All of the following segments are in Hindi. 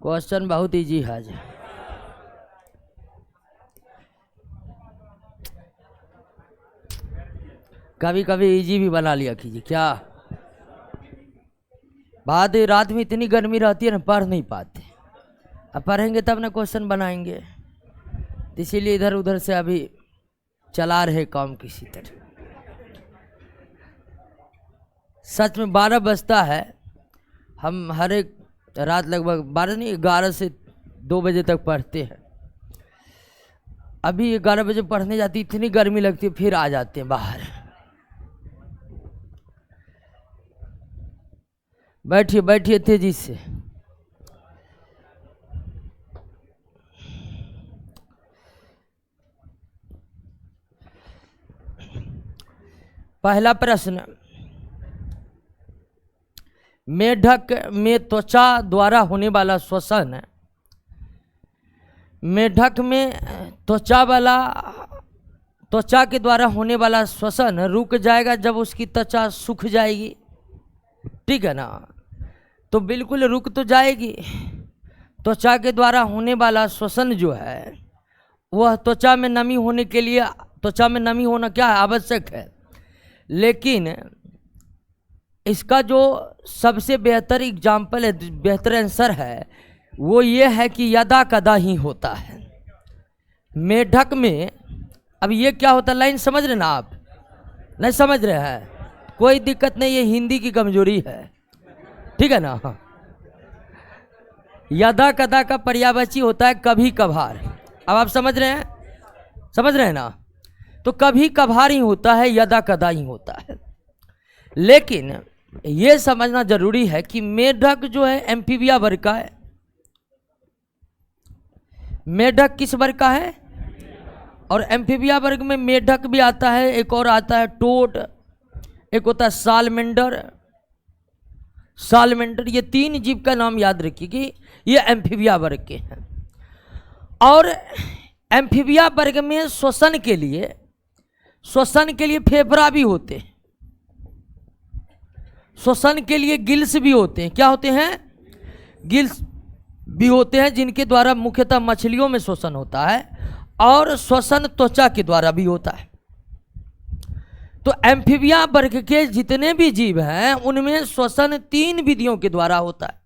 क्वेश्चन बहुत इजी है जी। कभी कभी इजी भी बना लिया कीजिए। क्या बात है, रात में इतनी गर्मी रहती है ना, पढ़ नहीं पाते। अब पढ़ेंगे तब ना क्वेश्चन बनाएंगे, इसीलिए इधर उधर से अभी चला रहे काम किसी तरह। सच में 12 बजता है, हम हर एक रात लगभग 12 नहीं 11 से 2 बजे तक पढ़ते हैं। अभी 11 बजे पढ़ने जाती, इतनी गर्मी लगती है, फिर आ जाते हैं बाहर। बैठिए बैठिए तेजी से। पहला प्रश्न, मेढक में त्वचा द्वारा होने वाला श्वसन, मेढक में त्वचा के द्वारा होने वाला श्वसन रुक जाएगा जब उसकी त्वचा सूख जाएगी। ठीक है ना, तो बिल्कुल रुक तो जाएगी। त्वचा के द्वारा होने वाला श्वसन जो है वह त्वचा में नमी होने के लिए, त्वचा में नमी होना क्या है, आवश्यक है। लेकिन इसका जो सबसे बेहतर एग्जाम्पल है, बेहतर आंसर है, वो ये है कि यदा कदा ही होता है। मेढक में, अब ये क्या होता है, लाइन समझ रहे ना आप? नहीं समझ रहे हैं, कोई दिक्कत नहीं, ये हिंदी की कमजोरी है। ठीक है ना। यदा कदा का पर्यायवाची होता है कभी कभार। अब आप समझ रहे हैं, समझ रहे हैं ना? तो कभी कभार ही होता है, यदा कदा ही होता है। लेकिन ये समझना जरूरी है कि मेढक जो है एम्फीबिया वर्ग का है। मेढक किस वर्ग का है? और एम्फीबिया वर्ग में मेढक भी आता है, एक और आता है टोड, एक होता है सालमेंडर। सालमेंडर, ये 3 जीव का नाम याद रखिए कि ये एम्फीबिया वर्ग के हैं। और एम्फीबिया वर्ग में श्वसन के लिए फेफड़ा भी होते हैं, श्वसन के लिए गिल्स भी होते हैं। क्या होते हैं? गिल्स भी होते हैं, जिनके द्वारा मुख्यतः मछलियों में श्वसन होता है, और श्वसन त्वचा के द्वारा भी होता है। तो एम्फीबिया वर्ग के जितने भी जीव हैं उनमें श्वसन 3 विधियों के द्वारा होता है।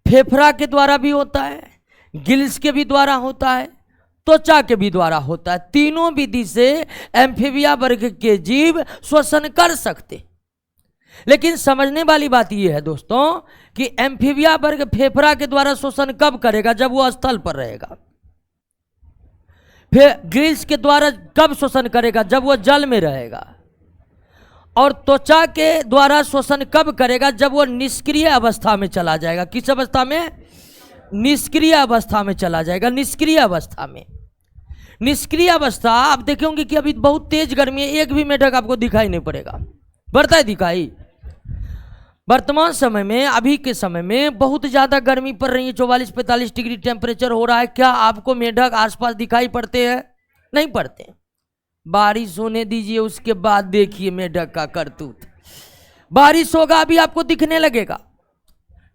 फेफड़ा के द्वारा भी होता है, गिल्स के भी द्वारा होता है, त्वचा के भी द्वारा होता है। तीनों विधि से एम्फीबिया वर्ग के जीव श्वसन कर सकते। लेकिन समझने वाली बात यह है दोस्तों कि एम्फीबिया वर्ग फेफड़ा के द्वारा श्वसन कब करेगा? जब वो स्थल पर रहेगा। फिर गिल्स के द्वारा कब श्वसन करेगा? जब वो जल में रहेगा। और त्वचा के द्वारा श्वसन कब करेगा? जब वो निष्क्रिय अवस्था में चला जाएगा। किस अवस्था में? निष्क्रिय अवस्था में चला जाएगा। निष्क्रिय अवस्था में, निष्क्रिय अवस्था आप देखेंगे कि अभी बहुत तेज गर्मी है, एक भी मेढक आपको दिखाई नहीं पड़ेगा। पड़ता है दिखाई? वर्तमान समय में, अभी के समय में बहुत ज़्यादा गर्मी पड़ रही है, 44-45 डिग्री टेम्परेचर हो रहा है। क्या आपको मेढक आसपास दिखाई पड़ते हैं? नहीं पड़ते। बारिश होने दीजिए, उसके बाद देखिए मेढक का करतूत। बारिश होगा अभी आपको दिखने लगेगा।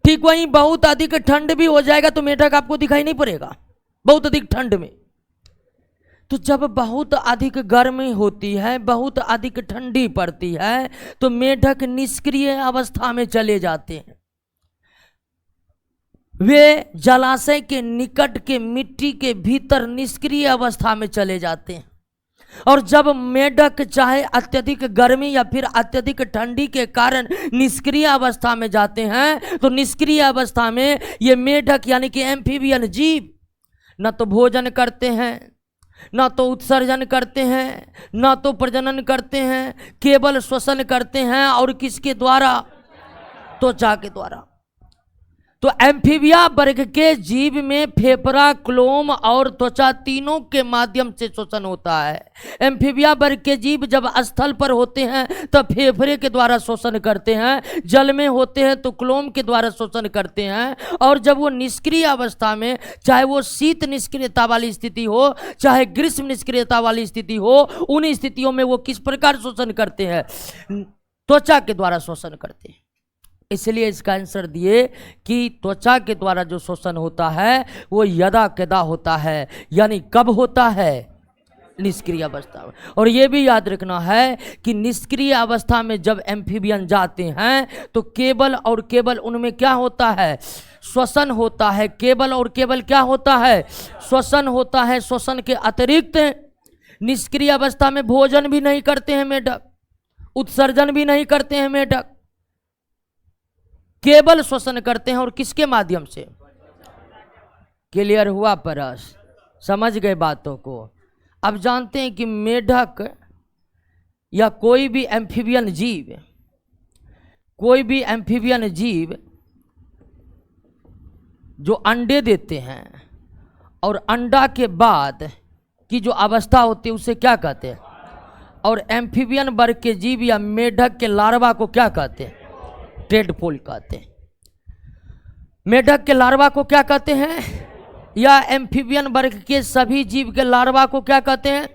ठीक वहीं बहुत अधिक ठंड भी हो जाएगा तो मेढक आपको दिखाई नहीं पड़ेगा, बहुत अधिक ठंड में। तो जब बहुत अधिक गर्मी होती है, बहुत अधिक ठंडी पड़ती है, तो मेढक निष्क्रिय अवस्था में चले जाते हैं। वे जलाशय के निकट के मिट्टी के भीतर निष्क्रिय अवस्था में चले जाते हैं। और जब मेढक चाहे अत्यधिक गर्मी या फिर अत्यधिक ठंडी के कारण निष्क्रिय अवस्था में जाते हैं, तो निष्क्रिय अवस्था में ये मेढक यानी कि एम्फीबियन जीव न तो भोजन करते हैं, ना तो उत्सर्जन करते हैं, ना तो प्रजनन करते हैं, केवल श्वसन करते हैं। और किसके द्वारा? त्वचा के द्वारा। तो एम्फीबिया वर्ग के जीव में फेफड़ा, क्लोम और त्वचा तीनों के माध्यम से श्वसन होता है। एम्फीबिया वर्ग के जीव जब स्थल पर होते हैं तो फेफड़े के द्वारा श्वसन करते हैं, जल में होते हैं तो क्लोम के द्वारा श्वसन करते हैं, और जब वो निष्क्रिय अवस्था में, चाहे वो शीत निष्क्रियता वाली स्थिति हो, चाहे ग्रीष्म निष्क्रियता वाली स्थिति हो, उन स्थितियों में वो किस प्रकार श्वसन करते हैं? त्वचा के द्वारा श्वसन करते हैं। इसलिए इसका आंसर दिए कि त्वचा के द्वारा जो शोषण होता है वो यदा कदा होता है, यानी कब होता है? निष्क्रिय अवस्था में। और ये भी याद रखना है कि निष्क्रिय अवस्था में जब एम्फीबियन जाते हैं तो केवल और केवल उनमें क्या होता है? श्वसन होता है। केवल और केवल क्या होता है? श्वसन होता है। श्वसन के अतिरिक्त निष्क्रिय अवस्था में भोजन भी नहीं करते हैं मेढक, उत्सर्जन भी नहीं करते हैं मेढक, केवल श्वसन करते हैं। और किसके माध्यम से? क्लियर हुआ परस? समझ गए बातों को? अब जानते हैं कि मेढक या कोई भी एम्फीबियन जीव जो अंडे देते हैं और अंडा के बाद की जो अवस्था होती है उसे क्या कहते हैं? और एम्फीबियन वर्ग के जीव या मेढक के लार्वा को क्या कहते हैं? टेडपोल कहते हैं। मेढक के लार्वा को क्या कहते हैं? या एम्फीबियन वर्ग के सभी जीव के लार्वा को क्या कहते हैं?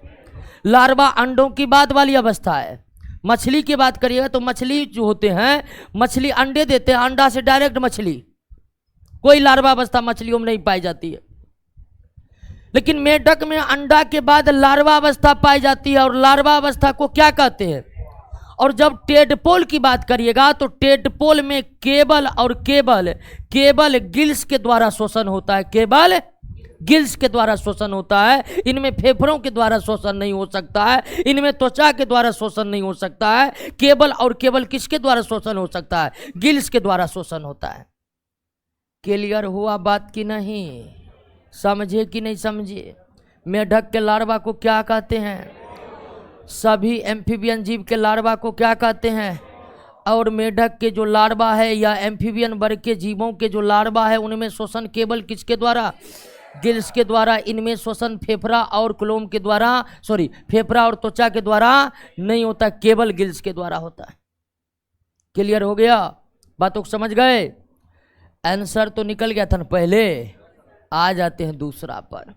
लार्वा अंडों की बाद वाली अवस्था है। मछली की बात करिएगा तो मछली जो होते हैं, मछली अंडे देते हैं, अंडा से डायरेक्ट मछली, कोई लार्वा अवस्था मछलियों में नहीं पाई जाती है। लेकिन मेढक में अंडा के बाद लार्वा अवस्था पाई जाती है और लार्वा अवस्था को क्या कहते हैं? और जब टेडपोल की बात करिएगा तो टेडपोल में केवल और केवल गिल्स के द्वारा शोषण होता है। केवल गिल्स के द्वारा शोषण होता है। इनमें फेफड़ों के द्वारा शोषण नहीं हो सकता है, इनमें त्वचा के द्वारा शोषण नहीं हो सकता है। केवल और केवल किसके द्वारा शोषण हो सकता है? गिल्स के द्वारा शोषण होता है। क्लियर हुआ बात की नहीं? समझे कि नहीं समझे? मेढक के लार्वा को क्या कहते हैं? सभी एम्फीबियन जीव के लार्वा को क्या कहते हैं? और मेढक के जो लार्वा है या एम्फीबियन वर्ग के जीवों के जो लार्वा है उनमें शोषण केवल किसके द्वारा? गिल्स के द्वारा। इनमें शोषण फेफड़ा और क्लोम के द्वारा, फेफड़ा और त्वचा के द्वारा नहीं होता, केवल गिल्स के द्वारा होता है। क्लियर हो गया? बातों को समझ गए? आंसर तो निकल गया था ना पहले। आ जाते हैं दूसरा पर।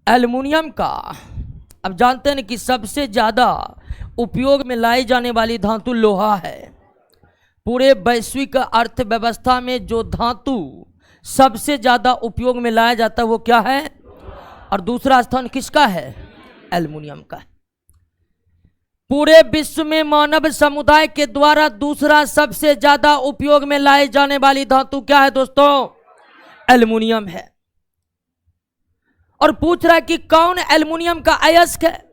एल्युमिनियम का अब जानते हैं कि सबसे ज्यादा उपयोग में लाई जाने वाली धातु लोहा है। पूरे वैश्विक अर्थव्यवस्था में जो धातु सबसे ज्यादा उपयोग में लाया जाता है वो क्या है? और दूसरा स्थान किसका है? एल्युमिनियम का। पूरे विश्व में मानव समुदाय के द्वारा दूसरा सबसे ज्यादा उपयोग में लाई जाने वाली धातु क्या है दोस्तों? एल्युमिनियम है। और पूछ रहा है कि कौन एल्युमिनियम का अयस्क है?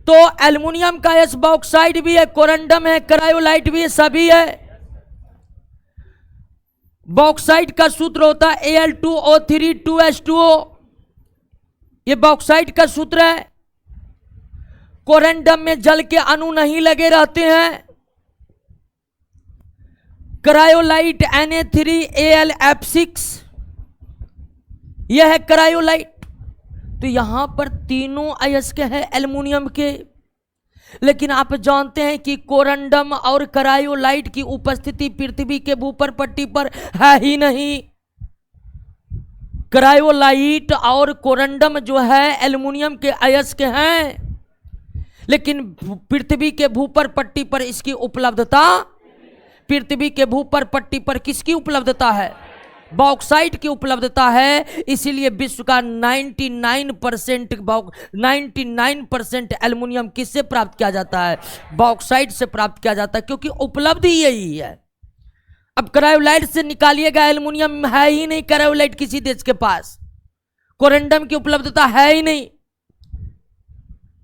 तो एल्युमिनियम का अयस्क बॉक्साइट भी है, कोरंडम है, क्रायोलाइट भी है, सभी है। बॉक्साइट का सूत्र होता है Al2O3 2H2O, ये बॉक्साइट का सूत्र है। कोरंडम में जल के अणु नहीं लगे रहते हैं। क्रायोलाइट Na3AlF6, यह है क्रायोलाइट। तो यहां पर तीनों अयस्क है एल्युमिनियम के। लेकिन आप जानते हैं कि कोरंडम और क्रायोलाइट की उपस्थिति पृथ्वी के भूपर पट्टी पर है ही नहीं। क्रायोलाइट और कोरंडम जो है एल्युमिनियम के अयस्क हैं, लेकिन पृथ्वी के भूपर पट्टी पर इसकी उपलब्धता, पृथ्वी के भूपर पट्टी पर किसकी उपलब्धता है? बॉक्साइट की उपलब्धता है। इसीलिए विश्व का 99% एल्युमिनियम किससे प्राप्त किया जाता है? बॉक्साइट से प्राप्त किया जाता है, क्योंकि उपलब्ध ही यही है। अब क्रायोलाइट से निकालिएगा, एल्युमिनियम है ही नहीं क्रायोलाइट किसी देश के पास, कोरंडम की उपलब्धता है ही नहीं।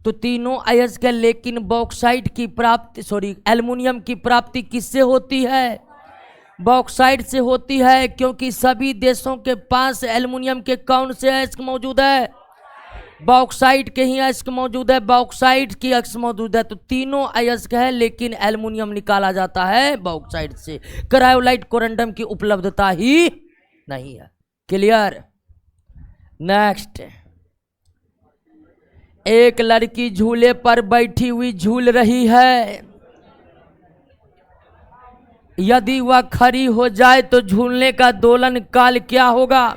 तो तीनों अयस्क है, लेकिन बॉक्साइट की प्राप्ति एल्युमिनियम की प्राप्ति किससे होती है? बॉक्साइट से होती है, क्योंकि सभी देशों के पास एल्युमिनियम के कौन से अयस्क मौजूद है? बॉक्साइट के ही अयस्क मौजूद है, बॉक्साइट की अयस्क मौजूद है। तो तीनों अयस्क है, लेकिन एल्युमिनियम निकाला जाता है बॉक्साइट से। क्रायोलाइट कोरंडम की उपलब्धता ही नहीं है। क्लियर? नेक्स्ट, एक लड़की झूले पर बैठी हुई झूल रही है। यदि वह खड़ी हो जाए तो झूलने का दोलन काल क्या होगा?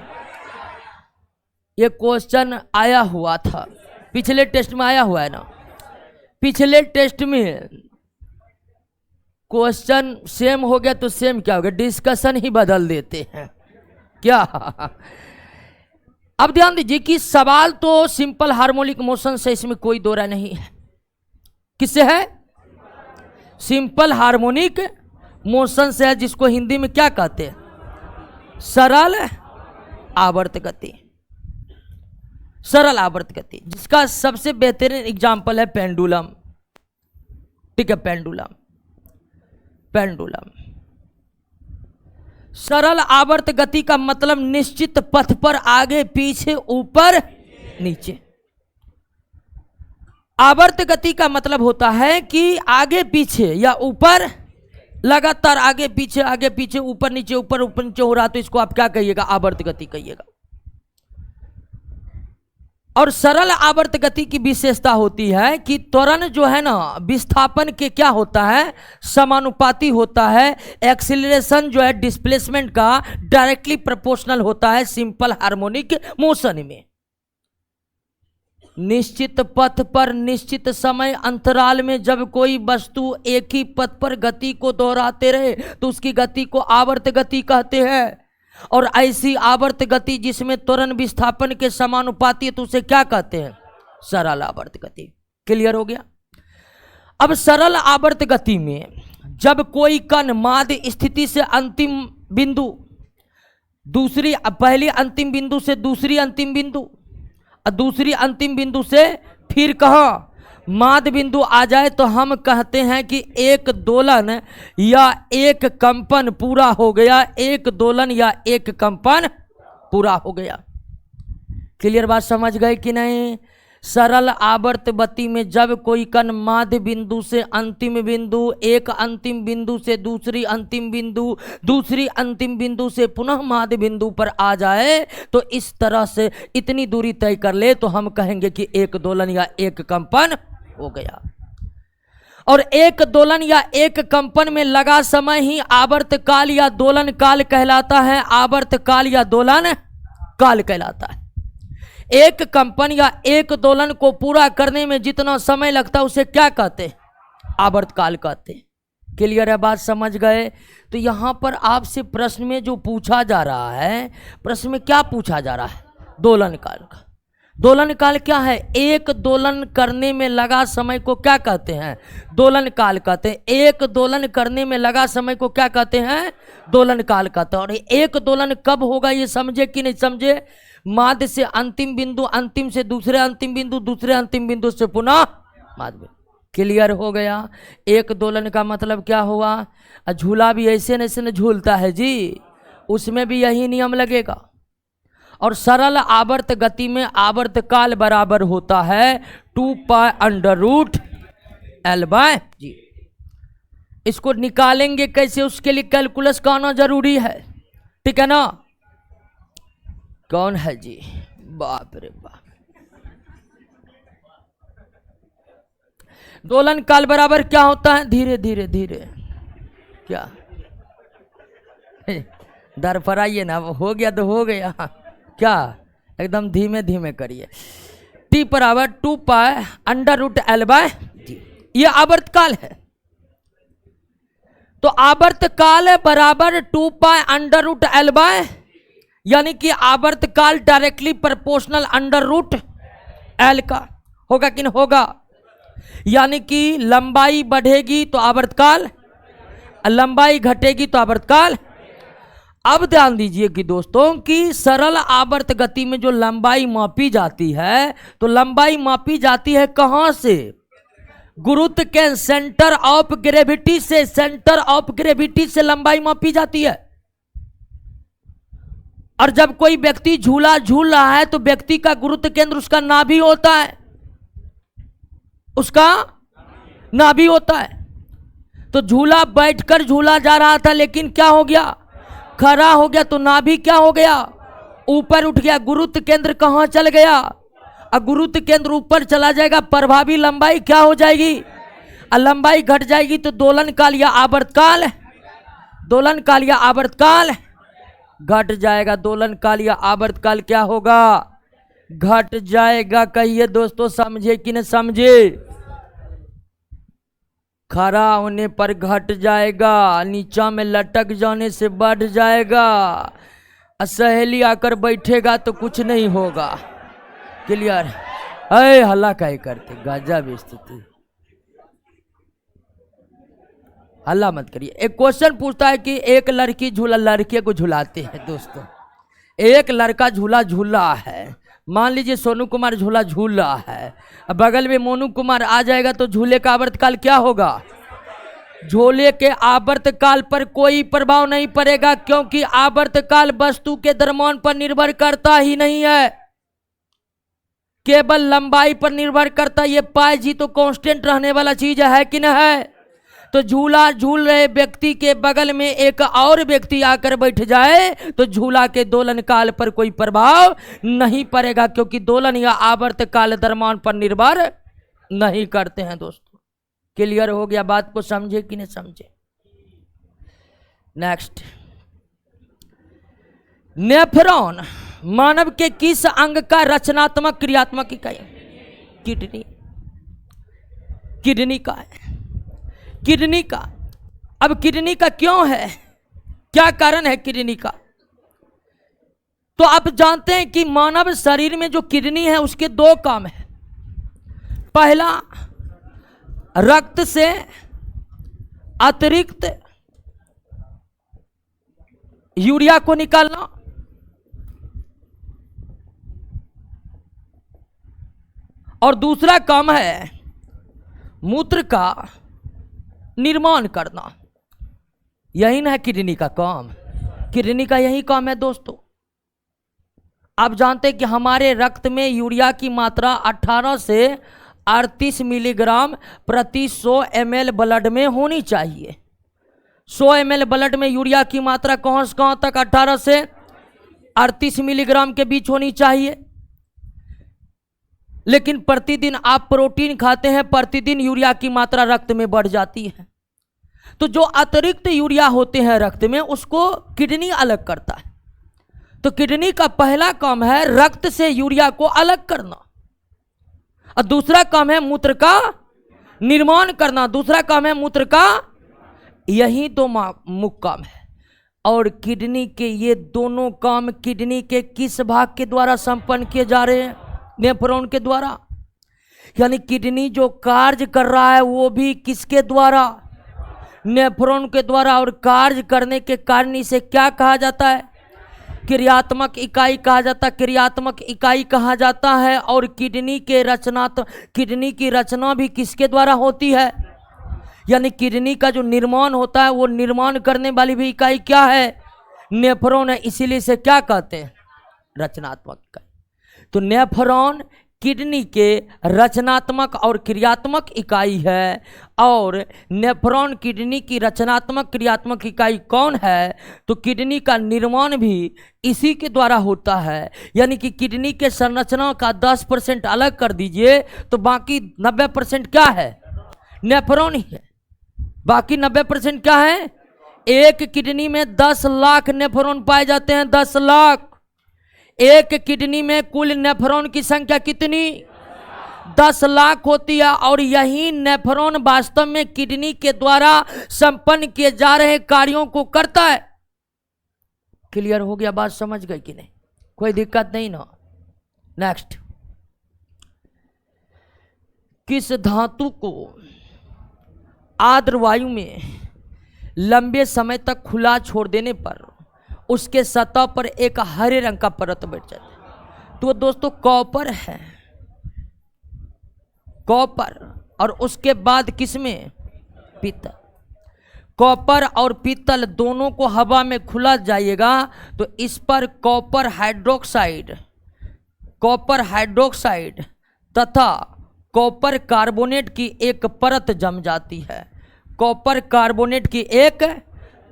यह क्वेश्चन आया हुआ था, पिछले टेस्ट में आया हुआ है ना। पिछले टेस्ट में क्वेश्चन सेम हो गया तो सेम क्या हो गया, डिस्कशन ही बदल देते हैं क्या। अब ध्यान दीजिए कि सवाल तो सिंपल हार्मोनिक मोशन से, इसमें कोई दो राय नहीं है। किससे है? सिंपल हार्मोनिक मोशन से है, जिसको हिंदी में क्या कहते हैं? सरल आवर्त गति। सरल आवर्त गति, जिसका सबसे बेहतरीन एग्जाम्पल है पेंडुलम। ठीक है, पेंडुलम। पेंडुलम सरल आवर्त गति का मतलब निश्चित पथ पर आगे पीछे ऊपर नीचे। आवर्त गति का मतलब होता है कि आगे पीछे या ऊपर, लगातार आगे पीछे ऊपर नीचे हो रहा, तो इसको आप क्या कहिएगा? आवर्त गति कहिएगा। और सरल आवर्त गति की विशेषता होती है कि त्वरण जो है ना, विस्थापन के क्या होता है? समानुपाती होता है। एक्सीलरेशन जो है डिस्प्लेसमेंट का डायरेक्टली प्रोपोर्शनल होता है सिंपल हार्मोनिक मोशन में। निश्चित पथ पर निश्चित समय अंतराल में जब कोई वस्तु एक ही पथ पर गति को दोहराते रहे तो उसकी गति को आवर्त गति कहते हैं। और ऐसी आवर्त गति जिसमें त्वरण विस्थापन के समानुपाती है तो उसे क्या कहते हैं? सरल आवर्त गति। क्लियर हो गया? अब सरल आवर्त गति में जब कोई कण माध्य स्थिति से अंतिम बिंदु, दूसरी पहली अंतिम बिंदु से दूसरी अंतिम बिंदु, दूसरी अंतिम बिंदु से फिर कहाँ माध्य बिंदु आ जाए तो हम कहते हैं कि एक दोलन या एक कंपन पूरा हो गया। एक दोलन या एक कंपन पूरा हो गया। क्लियर बात समझ गए कि नहीं? सरल आवर्त गति में जब कोई कण माध्य बिंदु से अंतिम बिंदु, एक अंतिम बिंदु से दूसरी अंतिम बिंदु, दूसरी अंतिम बिंदु से पुनः माध्य बिंदु पर आ जाए तो इस तरह से इतनी दूरी तय कर ले तो हम कहेंगे कि एक दोलन या एक कंपन हो गया। और एक दोलन या एक कंपन में लगा समय ही आवर्त काल या दोलन काल कहलाता है। आवर्त काल या दोलन काल कहलाता है। एक कंपन या एक दोलन को पूरा करने में जितना समय लगता है उसे क्या कहते हैं? आवर्त काल कहते हैं। क्लियर है बात? समझ गए? तो यहां पर आपसे प्रश्न में जो पूछा जा रहा है, प्रश्न में क्या पूछा जा रहा है? दोलन काल का। दोलन काल क्या है? एक दोलन करने में लगा समय को क्या कहते हैं? दोलन काल कहते हैं। एक दोलन करने में लगा समय को क्या कहते हैं? दोलन काल कहते हैं। और एक दोलन कब होगा ये समझे कि नहीं समझे? माध्य से अंतिम बिंदु, अंतिम से दूसरे अंतिम बिंदु, दूसरे अंतिम बिंदु से पुनः माध्य। क्लियर हो गया? एक दोलन का मतलब क्या हुआ? झूला भी ऐसे न झूलता है जी, उसमें भी यही नियम लगेगा। और सरल आवर्त गति में आवर्त काल बराबर होता है 2π√L जी। इसको निकालेंगे कैसे? उसके लिए कैलकुलस का आना जरूरी है। ठीक है ना? कौन है जी? बाप रे बाप। दोलन काल बराबर क्या होता है? धीरे धीरे धीरे क्या दरफराइए ना, हो गया तो हो गया, क्या एकदम धीमे धीमे करिए। T बराबर 2π√L जी, ये आवर्त काल है। तो आवर्त काल बराबर 2π√L, यानी कि आवर्त काल डायरेक्टली प्रोपोर्शनल √L का होगा कि नहीं होगा? यानी कि लंबाई बढ़ेगी तो आवर्त काल, लंबाई घटेगी तो आवर्त काल। अब ध्यान दीजिए कि दोस्तों कि सरल आवर्त गति में जो लंबाई मापी जाती है तो लंबाई मापी जाती है कहां से? गुरुत्व के सेंटर ऑफ ग्रेविटी से। सेंटर ऑफ ग्रेविटी से लंबाई मापी जाती है। और जब कोई व्यक्ति झूला झूल रहा है तो व्यक्ति का गुरुत्व केंद्र उसका नाभि होता है, उसका नाभि होता है। तो झूला बैठकर झूला जा रहा था लेकिन क्या हो गया? खड़ा हो गया तो नाभि क्या हो गया? ऊपर उठ गया। गुरुत्व केंद्र कहां चल गया? अब गुरुत्व केंद्र ऊपर चला जाएगा, प्रभावी लंबाई क्या हो जाएगी? लंबाई घट जाएगी तो दोलन काल या आवर्तकाल, दोलन काल या आवर्तकाल घट जाएगा। दोलन काल या आवर्तकाल क्या होगा? घट जाएगा। कहिए दोस्तों, समझे कि नहीं समझे? खड़ा होने पर घट जाएगा, नीचा में लटक जाने से बढ़ जाएगा, सहेली आकर बैठेगा तो कुछ नहीं होगा। क्लियर? अरे हल्ला काहे करते, गजब स्थिति, हल्ला मत करिए। एक क्वेश्चन पूछता है कि एक लड़की झूला लड़के को झुलाते हैं। दोस्तों, एक लड़का झूला झूल रहा है, मान लीजिए सोनू कुमार झूला झूल रहा है, अब बगल में मोनू कुमार आ जाएगा तो झूले का आवर्तकाल क्या होगा? झूले के आवर्तकाल पर कोई प्रभाव नहीं पड़ेगा, क्योंकि आवर्तकाल वस्तु के द्रव्यमान पर निर्भर करता ही नहीं है, केवल लंबाई पर निर्भर करता है। ये पाई जी तो कांस्टेंट रहने वाला चीज है कि नहीं है? तो झूला झूल रहे व्यक्ति के बगल में एक और व्यक्ति आकर बैठ जाए तो झूला के दोलन काल पर कोई प्रभाव नहीं पड़ेगा, क्योंकि दोलन या आवर्तकाल द्रव्यमान पर निर्भर नहीं करते हैं। दोस्तों, क्लियर हो गया? बात को समझे कि नहीं समझे? नेक्स्ट, नेफ्रॉन मानव के किस अंग का रचनात्मक क्रियात्मक इकाई? किडनी। किडनी का है, किडनी का। अब किडनी का क्यों है, क्या कारण है किडनी का? तो आप जानते हैं कि मानव शरीर में जो किडनी है उसके दो काम है। पहला, रक्त से अतिरिक्त यूरिया को निकालना, और दूसरा काम है मूत्र का निर्माण करना। यही ना है किडनी का काम, किडनी का यही काम है। दोस्तों, आप जानते हैं कि हमारे रक्त में यूरिया की मात्रा 18 से 38 मिलीग्राम प्रति 100 ml ब्लड में होनी चाहिए। 100 ml ब्लड में यूरिया की मात्रा कहाँ से कहाँ तक? 18 से 38 मिलीग्राम के बीच होनी चाहिए। लेकिन प्रतिदिन आप प्रोटीन खाते हैं, प्रतिदिन यूरिया की मात्रा रक्त में बढ़ जाती है। तो जो अतिरिक्त यूरिया होते हैं रक्त में उसको किडनी अलग करता है। तो किडनी का पहला काम है रक्त से यूरिया को अलग करना, और दूसरा काम है मूत्र का निर्माण करना, दूसरा काम है मूत्र का, यही दो मुख्य काम है। और किडनी के ये दोनों काम किडनी के किस भाग के द्वारा संपन्न किए जा रहे हैं? नेफ्रॉन के द्वारा। यानी किडनी जो कार्य कर रहा है वो भी किसके द्वारा? नेफ्रॉन के द्वारा। और कार्य करने के कारण इसे क्या कहा जाता है? क्रियात्मक इकाई कहा जाता है, क्रियात्मक इकाई कहा जाता है। और किडनी की रचना भी किसके द्वारा होती है? यानी किडनी का जो निर्माण होता है वो निर्माण करने वाली भी इकाई क्या है? नेफ्रॉन है। इसीलिए इसे क्या कहते हैं? रचनात्मक इकाई। तो नेफ्रॉन किडनी के रचनात्मक और क्रियात्मक इकाई है। और नेफ्रॉन किडनी की रचनात्मक क्रियात्मक इकाई कौन है? तो किडनी का निर्माण भी इसी के द्वारा होता है। यानी कि किडनी के संरचना का 10% अलग कर दीजिए तो बाकी 90% क्या है? नेफ्रॉन ही है। बाकी 90% क्या है? एक किडनी में 10 लाख नेफ्रॉन पाए जाते हैं, 10 लाख। एक किडनी में कुल नेफ्रॉन की संख्या कितनी? 10 लाख होती है। और यही नेफ्रॉन वास्तव में किडनी के द्वारा संपन्न किए जा रहे कार्यों को करता है। क्लियर हो गया? बात समझ गए कि नहीं? कोई दिक्कत नहीं ना? नेक्स्ट, किस धातु को आर्द्र वायु में लंबे समय तक खुला छोड़ देने पर उसके सतह पर एक हरे रंग का परत बैठ जाता है? तो दोस्तों कॉपर है, कॉपर। और उसके बाद किसमें? पीतल। कॉपर और पीतल दोनों को हवा में खुला जाइएगा तो इस पर कॉपर हाइड्रोक्साइड तथा कॉपर कार्बोनेट की एक परत जम जाती है। कॉपर कार्बोनेट की एक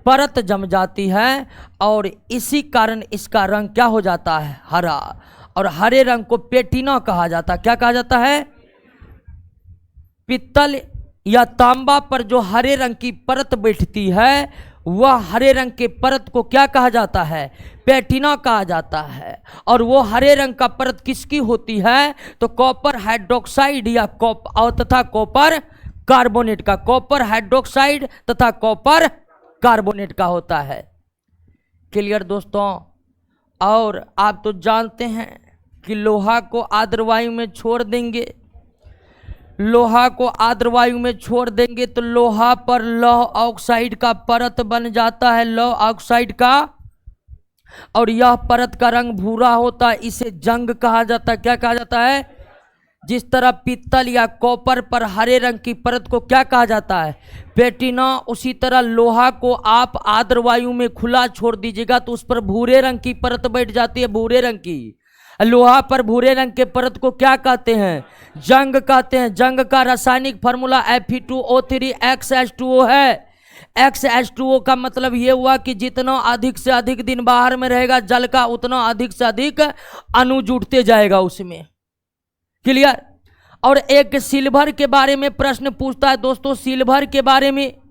परत जम जाती है और इसी कारण इसका रंग क्या हो जाता है? हरा। और हरे रंग को पेटिना कहा जाता है। क्या कहा जाता है? पित्तल या तांबा पर जो हरे रंग की परत बैठती है वह हरे रंग के परत को क्या कहा जाता है? पेटिना कहा जाता है। और वो हरे रंग का परत किसकी होती है? तो कॉपर हाइड्रोक्साइड या तथा कॉपर कार्बोनेट का, कॉपर हाइड्रोक्साइड तथा कॉपर कार्बोनेट का होता है। क्लियर दोस्तों। और आप तो जानते हैं कि लोहा को आर्द्र वायु में छोड़ देंगे, लोहा को आर्द्र वायु में छोड़ देंगे तो लोहा पर लौह ऑक्साइड का परत बन जाता है, लौह ऑक्साइड का, और यह परत का रंग भूरा होता है, इसे जंग कहा जाता है। क्या कहा जाता है? जिस तरह पीतल या कॉपर पर हरे रंग की परत को क्या कहा जाता है? पैटिना। उसी तरह लोहा को आप आर्द्र वायु में खुला छोड़ दीजिएगा तो उस पर भूरे रंग की परत बैठ जाती है, भूरे रंग की। लोहा पर भूरे रंग के परत को क्या कहते हैं? जंग कहते हैं। जंग का रासायनिक फार्मूला Fe2O3 है। XH2O का मतलब ये हुआ कि जितना अधिक से अधिक दिन बाहर में रहेगा जल का, उतना अधिक से अधिक अणु जुड़ते जाएगा उसमें। क्लियर। और एक सिल्वर के बारे में प्रश्न पूछता है दोस्तों, सिल्वर के बारे में।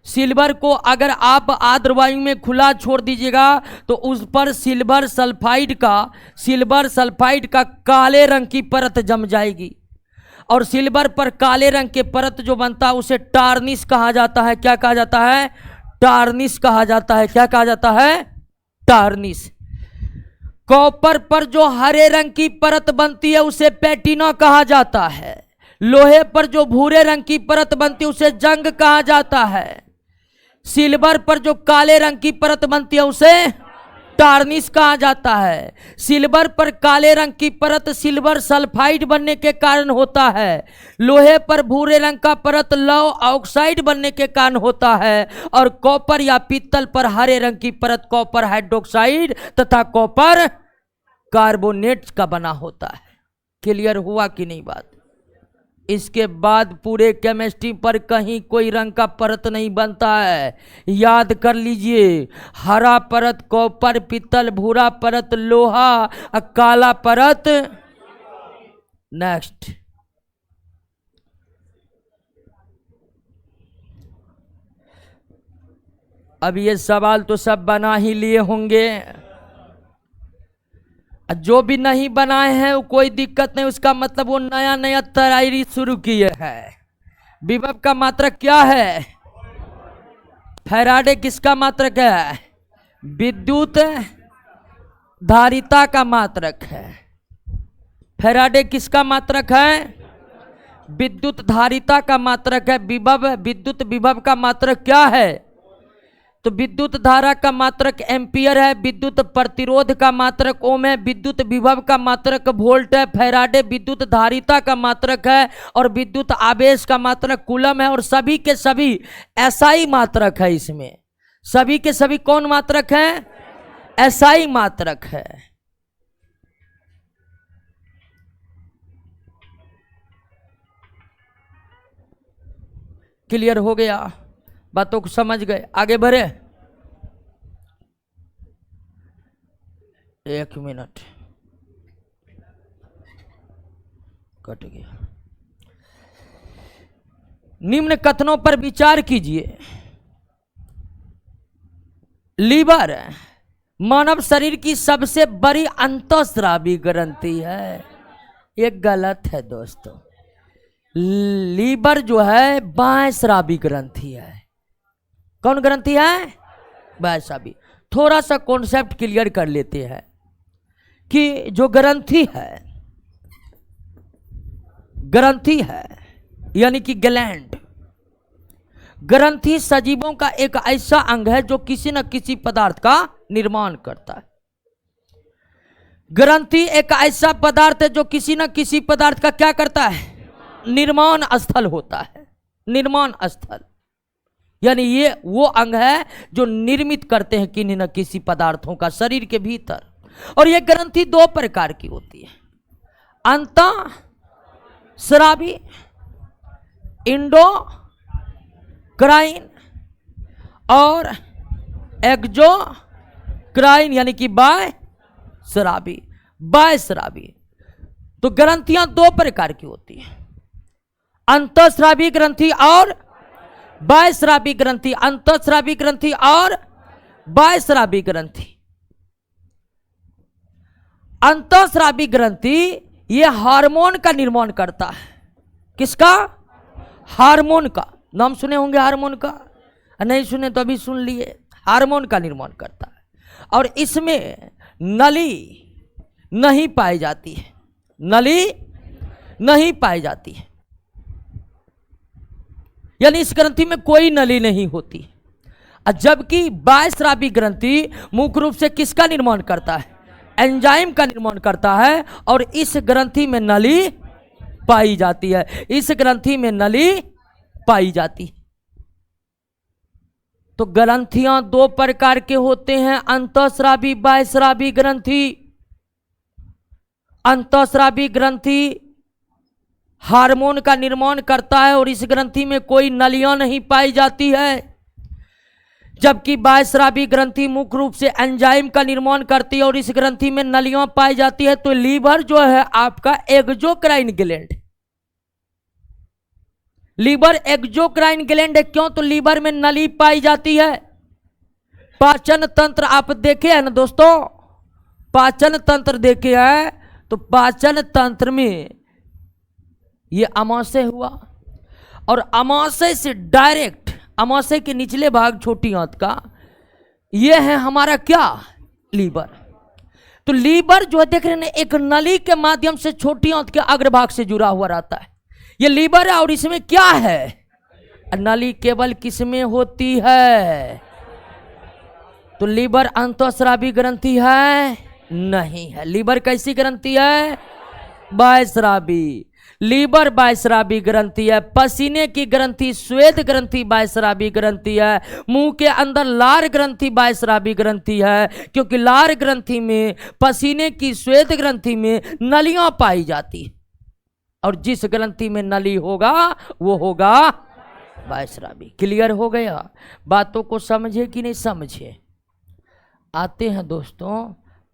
सिल्वर को अगर आप आर्द्र वायु में खुला छोड़ दीजिएगा तो उस पर सिल्वर सल्फाइड का काले रंग की परत जम जाएगी, और सिल्वर पर काले रंग के परत जो बनता है उसे टार्निश कहा जाता है। क्या कहा जाता है? टार्निश कहा जाता है। क्या कहा जाता है? टार्निश। कॉपर पर जो हरे रंग की परत बनती है उसे पैटिना कहा जाता है। लोहे पर जो भूरे रंग की परत बनती है उसे जंग कहा जाता है। सिल्वर पर जो काले रंग की परत बनती है उसे टार्निश कहा जाता है। सिल्वर पर काले रंग की परत सिल्वर सल्फाइड बनने के कारण होता है। लोहे पर भूरे रंग का परत लौह ऑक्साइड बनने के कारण होता है, और कॉपर या पीतल पर हरे रंग की परत कॉपर हाइड्रोक्साइड तथा कॉपर कार्बोनेट का बना होता है। क्लियर हुआ कि नहीं बात? इसके बाद पूरे केमिस्ट्री पर कहीं कोई रंग का परत नहीं बनता है। याद कर लीजिए, हरा परत कॉपर पीतल, भूरा परत लोहा, काला परत। नेक्स्ट, अब ये सवाल तो सब बना ही लिए होंगे, जो भी नहीं बनाए हैं वो कोई दिक्कत नहीं, उसका मतलब वो नया नया तैयारी शुरू किए हैं। विभव का मात्रक क्या है? फैराडे किसका मात्रक है? विद्युत धारिता का मात्रक है। फैराडे किसका मात्रक है? विद्युत धारिता का मात्रक है। विभव, विद्युत विभव का मात्रक क्या है? तो विद्युत धारा का मात्रक एम्पियर है, विद्युत प्रतिरोध का मात्रक ओम है, विद्युत विभव का मात्रक वोल्ट है, फैराडे विद्युत धारिता का मात्रक है, और विद्युत आवेश का मात्रक कूलम है, और सभी के सभी एसआई मात्रक है। इसमें सभी के सभी कौन मात्रक है? एसआई मात्रक है। क्लियर हो गया? बातों को समझ गए? आगे बढ़े। एक मिनट, कट गया। निम्न कथनों पर विचार कीजिए। लीवर मानव शरीर की सबसे बड़ी अंतःस्रावी ग्रंथि है। ये गलत है दोस्तों। लीवर जो है बाह्य स्रावी ग्रंथि है। कौन ग्रंथि है? बाह्य स्रावी। थोड़ा सा कॉन्सेप्ट क्लियर कर लेते हैं कि जो ग्रंथि है यानी कि ग्लैंड, ग्रंथि सजीवों का एक ऐसा अंग है जो किसी न किसी पदार्थ का निर्माण करता है। ग्रंथि एक ऐसा पदार्थ है जो किसी न किसी पदार्थ का क्या करता है? निर्माण स्थल होता है। निर्माण स्थल यानी ये वो अंग है जो निर्मित करते हैं किन्हीं न किसी पदार्थों का शरीर के भीतर। और ये ग्रंथि दो प्रकार की होती है, अंतःस्रावी इंडोक्राइन और एक्सोक्राइन यानी कि बाह्यस्रावी। बाह्यस्रावी तो ग्रंथियां दो प्रकार की होती हैं, अंतःस्रावी ग्रंथि और बाह्यस्रावी ग्रंथि। अंतःस्रावी ग्रंथि और बाह्यस्रावी ग्रंथि। अंतःस्रावी ग्रंथि ये हार्मोन का निर्माण करता है। किसका? हार्मोन का। नाम सुने होंगे हार्मोन का, नहीं सुने तो अभी सुन लिए। हार्मोन का निर्माण करता है और इसमें नली नहीं पाई जाती है, नली नहीं पाई जाती है, यानी इस ग्रंथि में कोई नली नहीं होती। जबकि बाह्यस्रावी ग्रंथि मुख्य रूप से किसका निर्माण करता है? एंजाइम का निर्माण करता है और इस ग्रंथि में नली पाई जाती है, इस ग्रंथि में नली पाई जाती है। तो ग्रंथियां दो प्रकार के होते हैं, अंतःस्रावी, बाह्यस्रावी ग्रंथि। अंतःस्रावी ग्रंथि हार्मोन का निर्माण करता है और इस ग्रंथि में कोई नलियां नहीं पाई जाती है। जबकि बाह्यस्रावी ग्रंथि मुख्य रूप से एंजाइम का निर्माण करती है और इस ग्रंथि में नलियां पाई जाती है। तो लीवर जो है आपका exocrine gland, liver exocrine gland है। क्यों? तो लीवर में नली पाई जाती है। पाचन तंत्र आप देखे हैं ना दोस्तों, पाचन तंत्र देखे हैं, तो पाचन तंत्र में ये अमाशय हुआ और अमाशय से डायरेक्ट, अमाशय के निचले भाग छोटी आंत का, ये है हमारा क्या? लीवर। तो लीवर जो है देख रहे हैं एक नली के माध्यम से छोटी आंत के अग्रभाग से जुड़ा हुआ रहता है। ये लीवर है और इसमें क्या है? नली केवल किसमें होती है? तो लीवर अंतःस्रावी ग्रंथि है? नहीं है। लीवर कैसी ग्रंथि है? बाह्यस्रावी। लीवर बाह्यस्रावी ग्रंथि है। पसीने की ग्रंथि श्वेत ग्रंथि बाह्यस्रावी ग्रंथि है। मुंह के अंदर लार ग्रंथि बाह्यस्रावी ग्रंथि है, क्योंकि लार ग्रंथि में, पसीने की श्वेत ग्रंथि में नलियां पाई जाती है और जिस ग्रंथि में नली होगा वो होगा बाह्यस्रावी। क्लियर हो गया? बातों को समझे कि नहीं समझे? आते हैं दोस्तों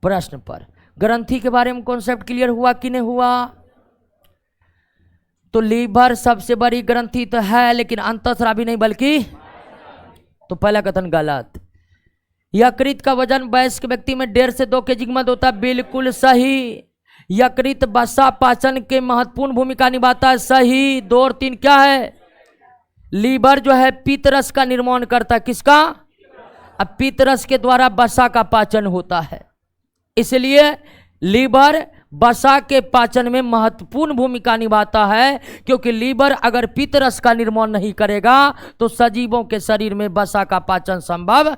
प्रश्न पर। ग्रंथि के बारे में कॉन्सेप्ट क्लियर हुआ कि नहीं हुआ? तो लीवर सबसे बड़ी ग्रंथि तो है, लेकिन अंतःस्रावी नहीं, बल्कि, तो पहला कथन गलत। यकृत का वजन वयस्क व्यक्ति में 1.5 से 2 kg मत होता है, बिल्कुल सही। यकृत वसा पाचन के महत्वपूर्ण भूमिका निभाता है, सही। 2 और 3 क्या है? लीवर जो है पित्त रस का निर्माण करता है। किसका? अब पित्त रस के द्वारा वसा का पाचन होता है, इसलिए लीवर वसा के पाचन में महत्वपूर्ण भूमिका निभाता है। क्योंकि लीवर अगर पित्त रस का निर्माण नहीं करेगा तो सजीवों के शरीर में वसा का पाचन संभव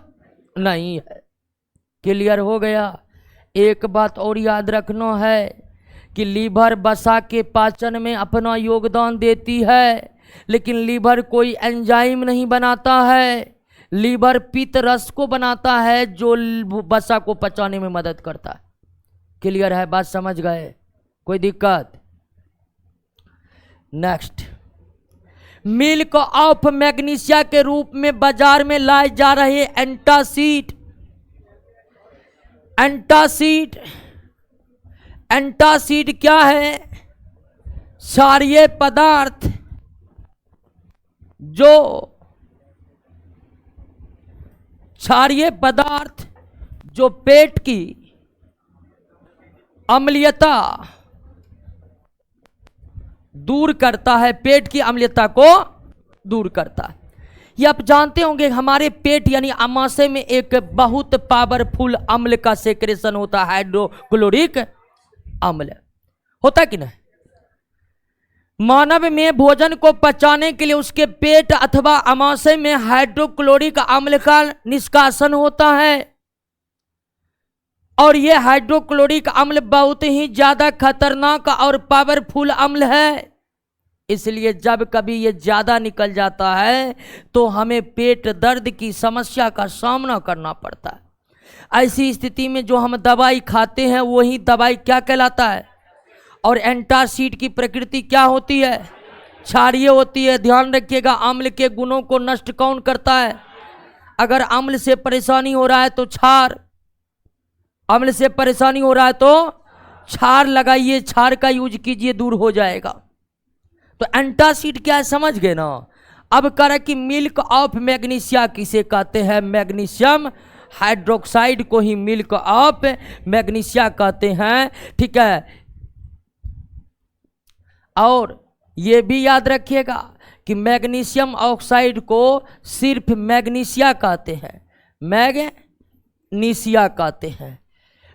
नहीं है। क्लियर हो गया? एक बात और याद रखना है कि लीवर वसा के पाचन में अपना योगदान देती है, लेकिन लीवर कोई एंजाइम नहीं बनाता है। लीवर पित्त रस को बनाता है जो वसा को पचाने में मदद करता है। क्लियर है? बात समझ गए? कोई दिक्कत? नेक्स्ट, मिल्क ऑफ मैग्नीशिया के रूप में बाजार में लाए जा रहे एंटासिड। एंटासिड, एंटासिड क्या है? क्षारीय पदार्थ जो, क्षारीय पदार्थ जो पेट की अम्लीयता दूर करता है, पेट की अम्लीयता को दूर करता है। ये आप जानते होंगे हमारे पेट यानी आमाशय में एक बहुत पावरफुल अम्ल का सेक्रेशन होता है, हाइड्रोक्लोरिक अम्ल। होता कि नहीं? मानव में भोजन को पचाने के लिए उसके पेट अथवा आमाशय में हाइड्रोक्लोरिक अम्ल का निष्कासन होता है और यह हाइड्रोक्लोरिक अम्ल बहुत ही ज्यादा खतरनाक और पावरफुल अम्ल है। इसलिए जब कभी ये ज्यादा निकल जाता है तो हमें पेट दर्द की समस्या का सामना करना पड़ता है। ऐसी स्थिति में जो हम दवाई खाते हैं वही दवाई क्या कहलाता है? और एंटासिड की प्रकृति क्या होती है? क्षारीय होती है। ध्यान रखिएगा, अम्ल के गुणों को नष्ट कौन करता है? अगर अम्ल से परेशानी हो रहा है तो क्षार, अम्ल से परेशानी हो रहा है तो क्षार लगाइए, क्षार का यूज कीजिए, दूर हो जाएगा। तो एंटासिड क्या है समझ गए ना? अब कह कि मिल्क ऑफ मैग्नीशिया किसे कहते हैं? मैग्नीशियम हाइड्रोक्साइड को ही मिल्क ऑफ मैग्नीशिया कहते हैं। ठीक है, और ये भी याद रखिएगा कि मैग्नीशियम ऑक्साइड को सिर्फ मैग्नीशिया कहते हैं, मैग्नीशिया कहते हैं।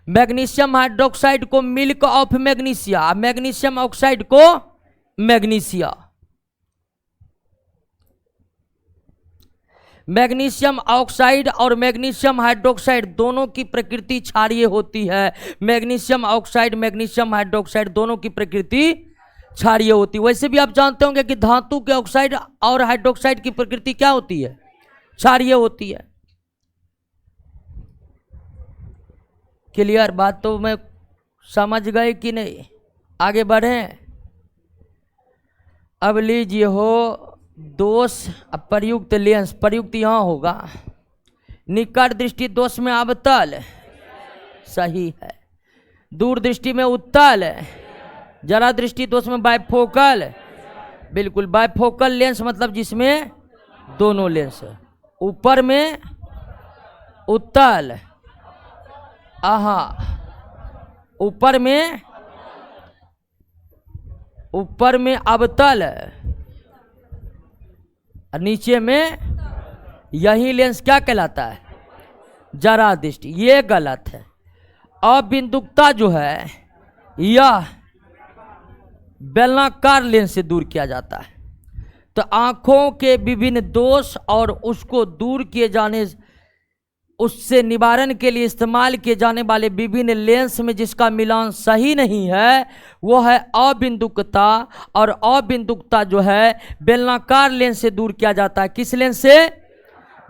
मैग्नीशियम हाइड्रोक्साइड को milk of magnesia, magnesium oxide को मैग्नीशिया। मैग्नीशियम ऑक्साइड और मैग्नीशियम हाइड्रोक्साइड दोनों की प्रकृति क्षारीय होती है। मैग्नीशियम ऑक्साइड, मैग्नीशियम हाइड्रोक्साइड दोनों की प्रकृति क्षारीय होती है। वैसे भी आप जानते होंगे कि धातु के ऑक्साइड और हाइड्रोक्साइड की प्रकृति क्या होती है? क्षारीय होती है। क्लियर बात तो मैं समझ गए कि नहीं? आगे बढ़ें। अब लीजिए हो दोष, अब प्रयुक्त लेंस, प्रयुक्त यहाँ होगा। निकट दृष्टि दोष में अवतल सही है, दूर दृष्टि में उत्तल, जरा दृष्टि दोष में बाइफोकल, बिल्कुल बाइफोकल लेंस मतलब जिसमें दोनों लेंस, ऊपर में उत्तल, आहा, ऊपर में अवतल, नीचे में, यही लेंस क्या कहलाता है? जरा दृष्टि। ये गलत है। अबिंदुकता जो है यह बेलनाकार लेंस से दूर किया जाता है। तो आंखों के विभिन्न दोष और उसको दूर किए जाने, उससे निवारण के लिए इस्तेमाल किए जाने वाले विभिन्न लेंस में जिसका मिलान सही नहीं है वो है अबिंदुकता। और अबिंदुकता जो है बेलनाकार लेंस से दूर किया जाता है। किस लेंस से?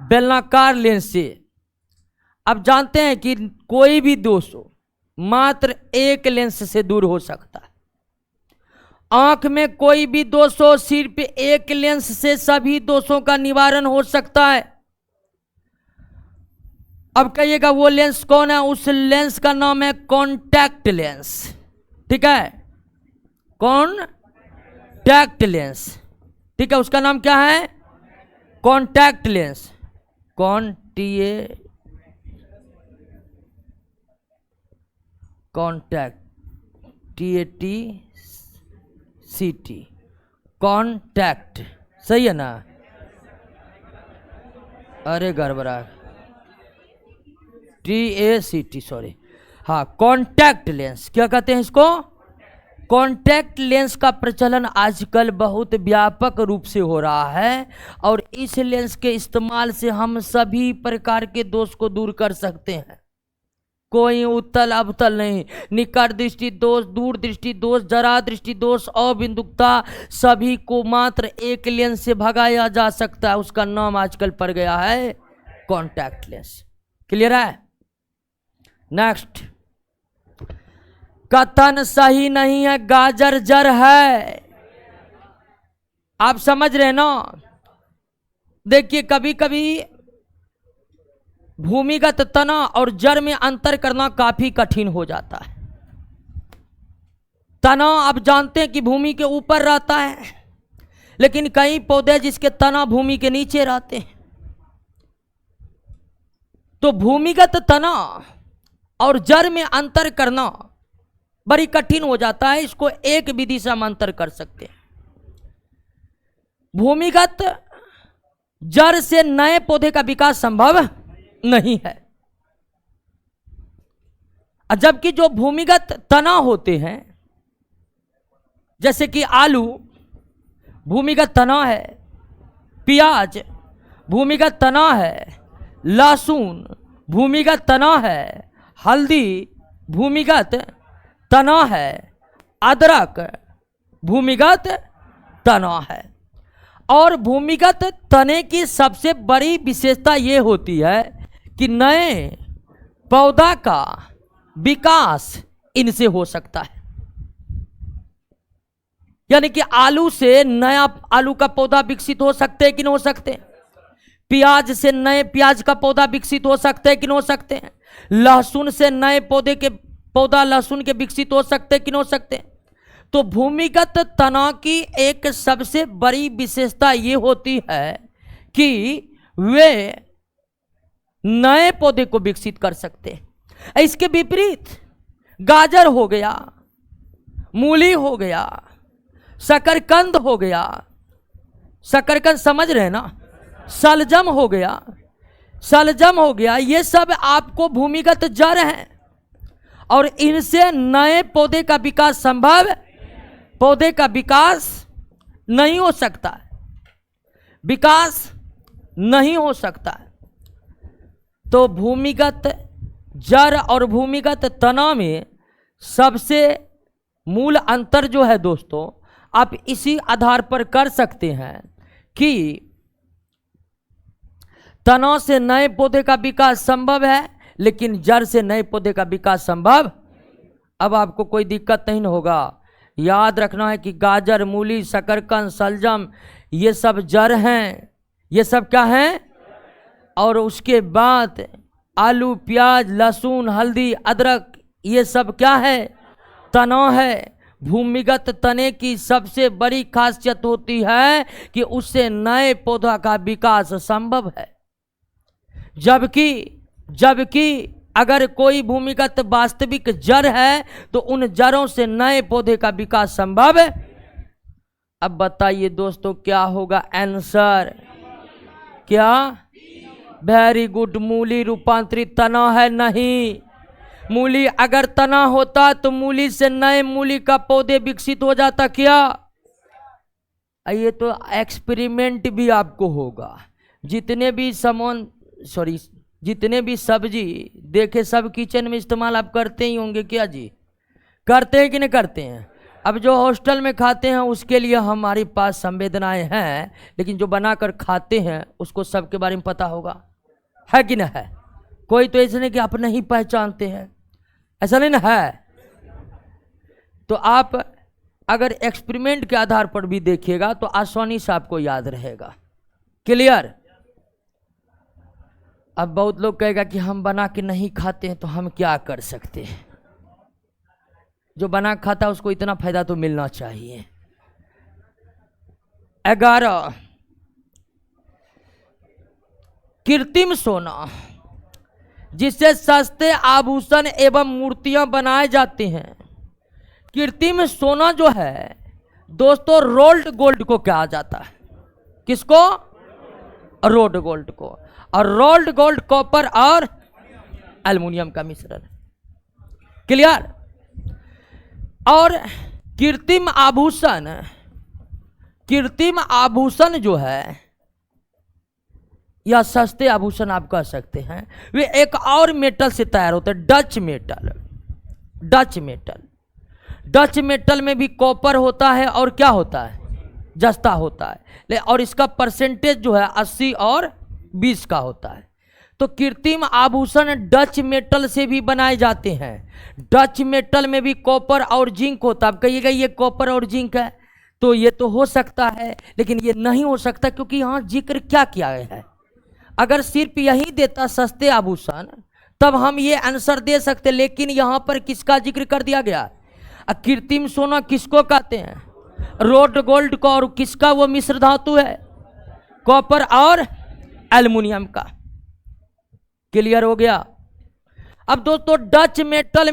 बेलनाकार लेंस से। अब जानते हैं कि कोई भी दोष हो मात्र एक लेंस से दूर हो सकता है। आंख में कोई भी दोष हो सिर्फ एक लेंस से सभी दोषों का निवारण हो सकता है। अब कहिएगा वो लेंस कौन है? उस लेंस का नाम है कॉन्टैक्ट लेंस। ठीक है, कॉन्टैक्ट लेंस। ठीक है, उसका नाम क्या है? Contact lens. Contact, TATCT, contact. सही है ना? अरे गड़बड़ा, TACT, सॉरी। हाँ, कॉन्टैक्ट लेंस। क्या कहते हैं इसको? कॉन्टैक्ट लेंस का प्रचलन आजकल बहुत व्यापक रूप से हो रहा है और इस लेंस के इस्तेमाल से हम सभी प्रकार के दोष को दूर कर सकते हैं। कोई उत्तल अवतल नहीं, निकट दृष्टि दोष, दूर दृष्टि दोष, जरा दृष्टि दोष, अबिंदुकता, सभी को मात्र एक लेंस से भगाया जा सकता है। उसका नाम आजकल पड़ गया है कॉन्टैक्ट लेंस। क्लियर है? नेक्स्ट, कथन सही नहीं है, गाजर जर है। आप समझ रहे ना? देखिए कभी कभी भूमिगत तना और जड़ में अंतर करना काफी कठिन हो जाता है। तना आप जानते हैं कि भूमि के ऊपर रहता है, लेकिन कई पौधे जिसके तना भूमि के नीचे रहते हैं। तो भूमिगत तना और जड़ में अंतर करना बड़ी कठिन हो जाता है। इसको एक विधि से हम अंतर कर सकते हैं। भूमिगत जड़ से नए पौधे का विकास संभव नहीं है, जबकि जो भूमिगत तना होते हैं, जैसे कि आलू भूमिगत तना है, प्याज भूमिगत तना है, लहसुन भूमिगत तना है, हल्दी भूमिगत तना है, अदरक भूमिगत तना है। और भूमिगत तने की सबसे बड़ी विशेषता यह होती है कि नए पौधा का विकास इनसे हो सकता है। यानी कि आलू से नया आलू का पौधा विकसित हो सकते हैं कि नहीं हो सकते? प्याज से नए प्याज का पौधा विकसित हो सकते हैं कि नहीं हो सकते हैं? लहसुन से नए पौधा लहसुन के विकसित हो सकते हैं कि नहीं हो सकते? तो भूमिगत तना की एक सबसे बड़ी विशेषता ये होती है कि वे नए पौधे को विकसित कर सकते हैं। इसके विपरीत गाजर हो गया, मूली हो गया, शकरकंद हो गया, शकरकंद समझ रहे हैं ना, शलजम हो गया, शलजम हो गया, ये सब आपको भूमिगत जड़ हैं और इनसे नए पौधे का विकास संभव, पौधे का विकास नहीं हो सकता है, विकास नहीं हो सकता है। तो भूमिगत जड़ और भूमिगत तना में सबसे मूल अंतर जो है दोस्तों, आप इसी आधार पर कर सकते हैं कि तना से नए पौधे का विकास संभव है लेकिन जड़ से नए पौधे का विकास संभव। अब आपको कोई दिक्कत नहीं होगा, याद रखना है कि गाजर, मूली, शकरकंद, शलजम ये सब जड़ हैं, ये सब क्या हैं। और उसके बाद आलू, प्याज, लहसुन, हल्दी, अदरक ये सब क्या है, तना है। भूमिगत तने की सबसे बड़ी खासियत होती है कि उससे नए पौधा का विकास संभव है, जबकि अगर कोई भूमिगत वास्तविक जड़ है तो उन जड़ों से नए पौधे का विकास संभव है। अब बताइए दोस्तों क्या होगा आंसर, क्या? वेरी गुड, मूली रूपांतरित तना है नहीं। मूली अगर तना होता तो मूली से नए मूली का पौधे विकसित हो जाता क्या? ये तो एक्सपेरिमेंट भी आपको होगा। जितने भी जितने भी सब्जी देखे सब किचन में इस्तेमाल आप करते ही होंगे क्या जी? करते हैं कि नहीं करते हैं? अब जो हॉस्टल में खाते हैं उसके लिए हमारे पास संवेदनाएं हैं, लेकिन जो बनाकर खाते हैं उसको सबके बारे में पता होगा, है कि ना है? कोई तो ऐसा नहीं कि आप नहीं पहचानते हैं, ऐसा नहीं ना है। तो आप अगर एक्सपेरिमेंट के आधार पर भी देखिएगा तो आसानी से आपको याद रहेगा। क्लियर? अब बहुत लोग कहेगा कि हम बना के नहीं खाते हैं तो हम क्या कर सकते हैं। जो बना खाता है उसको इतना फायदा तो मिलना चाहिए। 11, कृत्रिम सोना, जिससे सस्ते आभूषण एवं मूर्तियां बनाए जाते हैं। कृत्रिम सोना जो है दोस्तों, रोल्ड गोल्ड को कहा जाता है। किसको? रोल्ड गोल्ड को। और रोल्ड गोल्ड कॉपर और एल्युमिनियम का मिश्रण। क्लियर? और कृत्रिम आभूषण जो है या सस्ते आभूषण आप कह सकते हैं, वे एक और मेटल से तैयार होते हैं, डच मेटल में भी कॉपर होता है और क्या होता है, जस्ता होता है। और इसका परसेंटेज जो है 80 और 20 का होता है। तो कृत्रिम आभूषण डच मेटल से भी बनाए जाते हैं। डच मेटल में भी कॉपर और जिंक होता है। आप कहिएगा ये कॉपर और जिंक है, तो ये तो हो सकता है, लेकिन ये नहीं हो सकता, क्योंकि यहाँ जिक्र क्या किया गया है। अगर सिर्फ यही देता सस्ते आभूषण तब हम ये आंसर दे सकते, लेकिन यहाँ पर किसका जिक्र कर दिया गया? कृत्रिम सोना किसको कहते हैं? रोल्ड गोल्ड को। और किसका वो मिश्र धातु है? कॉपर और एल्युमिनियम का। क्लियर हो गया? अब दोस्तों डच मेटल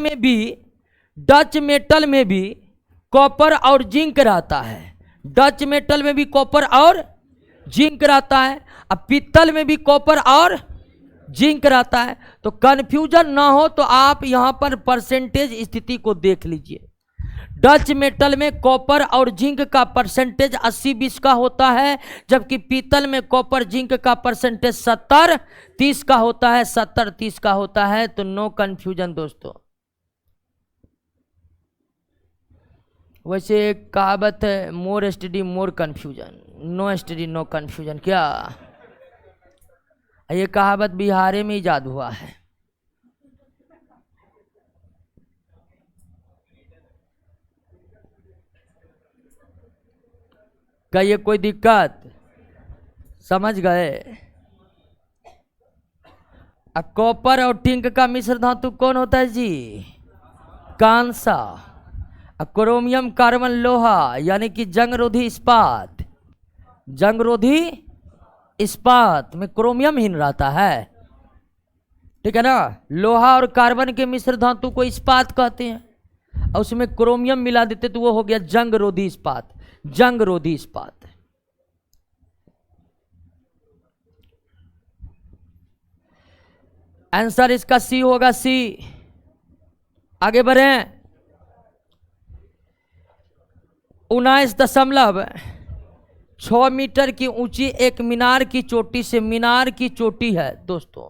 में भी कॉपर और जिंक रहता है। डच मेटल में भी कॉपर और जिंक रहता है। अब पीतल में भी कॉपर और जिंक रहता है। तो कंफ्यूजन ना हो तो आप यहां पर परसेंटेज स्थिति को देख लीजिए। डच मेटल में कॉपर और जिंक का परसेंटेज 80-20 का होता है, जबकि पीतल में कॉपर जिंक का परसेंटेज 70-30 का होता है, 70-30 का होता है। तो नो कंफ्यूजन दोस्तों। वैसे एक कहावत है, more study more confusion, no study no confusion. क्या ये कहावत बिहार में इजाद हुआ है? क्या ये कोई दिक्कत? समझ गए? कॉपर और टिंक का मिश्र धातु कौन होता है जी? कांसा। क्रोमियम कार्बन लोहा, यानी कि जंगरोधी इस्पात। जंगरोधी इस्पात में क्रोमियम हीन रहता है, ठीक है ना। लोहा और कार्बन के मिश्र धातु को इस्पात कहते हैं, और उसमें क्रोमियम मिला देते तो वो हो गया जंगरोधी इस्पात। जंग रोधी इस्पात। आंसर इसका सी होगा, सी। आगे बढ़ें। 19.6 मीटर की ऊंची एक मीनार की चोटी से, मीनार की चोटी है दोस्तों,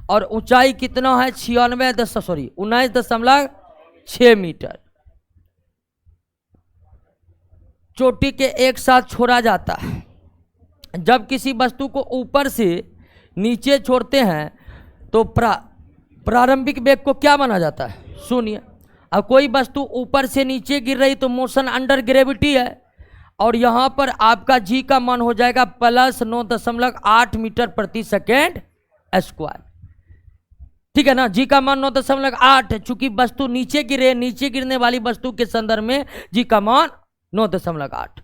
और ऊंचाई कितना है? 19.6 मीटर। चोटी के एक साथ छोड़ा जाता है। जब किसी वस्तु को ऊपर से नीचे छोड़ते हैं तो प्रारंभिक वेग को क्या माना जाता है? शून्य। अब कोई वस्तु ऊपर से नीचे गिर रही तो मोशन अंडर ग्रेविटी है, और यहां पर आपका जी का मान हो जाएगा प्लस 9.8 मीटर प्रति सेकेंड स्क्वायर। ठीक है ना, जी का मान 9.8, चूंकि वस्तु नीचे गिरे, नीचे गिरने वाली वस्तु के संदर्भ में जी का मान 9.8।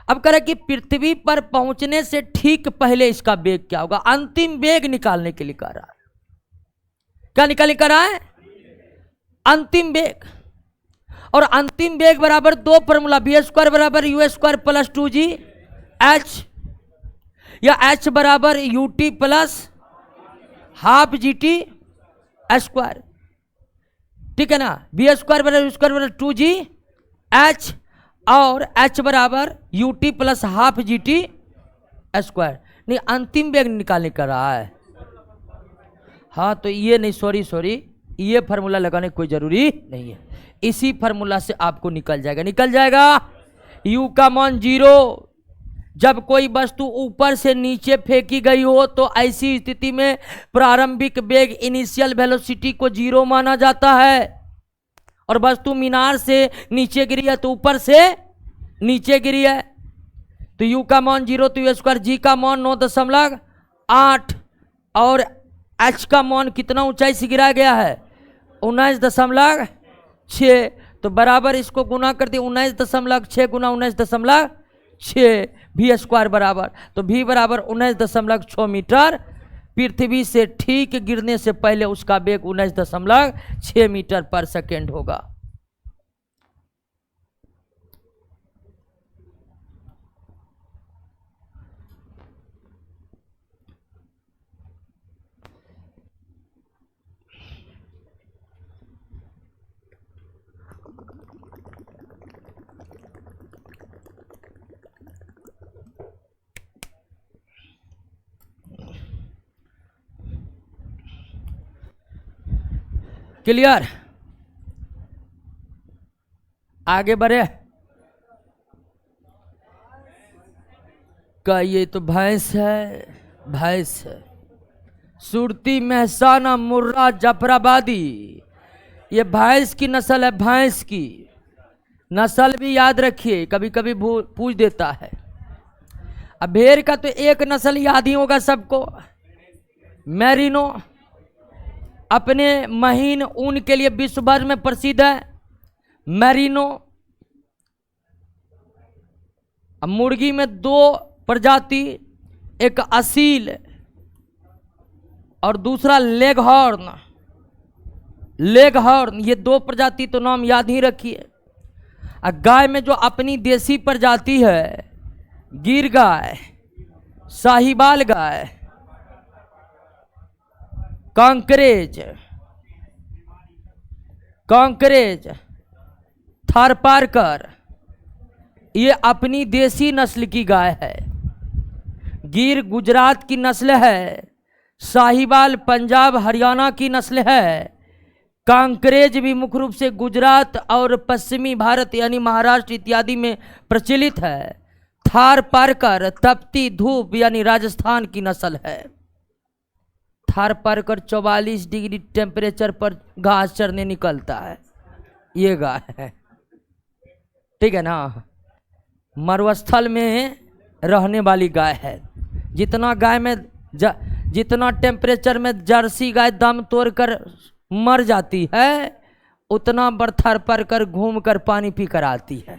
अब कह रहे कि पृथ्वी पर पहुंचने से ठीक पहले इसका वेग क्या होगा? अंतिम वेग निकालने के लिए कह रहा है। क्या निकालने कर रहा है? अंतिम वेग। और अंतिम वेग बराबर दो फॉर्मूला, वी स्क्वायर बराबर you square plus 2g H, या एच बराबर U T plus half G T square. ठीक है ना, वी स्क्वायर बराबर यू स्क्वायर बराबर 2g एच, और एच बराबर U T plus half G T square. नहीं, अंतिम वेग निकालने कर रहा है। हाँ, तो ये नहीं, सॉरी, ये फार्मूला लगाने की कोई जरूरी नहीं है, इसी फार्मूला से आपको निकल जाएगा। u का मान 0। जब कोई वस्तु ऊपर से नीचे फेंकी गई हो तो ऐसी स्थिति में प्रारंभिक वेग, इनिशियल वेलोसिटी को 0 माना जाता है। और वस्तु मीनार से नीचे गिरी है तो ऊपर से नीचे गिरी है, तो u का मान 0, तो u स्क्वायर, जी का मान 9.8, और h का मान कितना ऊंचाई से गिरा गया है? 19.6। तो बराबर इसको गुना कर दिए, 19.6 गुना 19.6, वी स्क्वायर बराबर, तो v बराबर 19.6 मीटर। पृथ्वी से ठीक गिरने से पहले उसका वेग 19.6 मीटर पर सेकेंड होगा। क्लियर? आगे बढ़े। का ये तो भैंस है, सुरती, महसाना, मुर्रा, जफराबादी, ये भैंस की नस्ल है। भैंस की नस्ल भी याद रखिए, कभी कभी पूछ देता है। अब भेड़ का तो एक नस्ल याद ही होगा सबको, मैरिनो, अपने महीन ऊन के लिए विश्व भर में प्रसिद्ध है मैरिनो। अब मुर्गी में दो प्रजाति, एक असील और दूसरा लेगहॉर्न। ये दो प्रजाति तो नाम याद ही रखिए। गाय में जो अपनी देसी प्रजाति है, गिर गाय, साहिवाल गाय, कांकरेज, थारपारकर, ये अपनी देसी नस्ल की गाय है। गिर गुजरात की नस्ल है, साहिवाल पंजाब हरियाणा की नस्ल है, कांकरेज भी मुख्य रूप से गुजरात और पश्चिमी भारत यानी महाराष्ट्र इत्यादि में प्रचलित है। थारपारकर तपती धूप यानी राजस्थान की नस्ल है। थारपारकर 44 डिग्री टेम्परेचर पर घास चरने निकलता है, ये गाय है। ठीक है ना, मरुस्थल में रहने वाली गाय है। जितना गाय में जितना टेम्परेचर में जर्सी गाय दम तोड़कर मर जाती है, उतना बार थारपारकर घूम कर पानी पी कर आती है।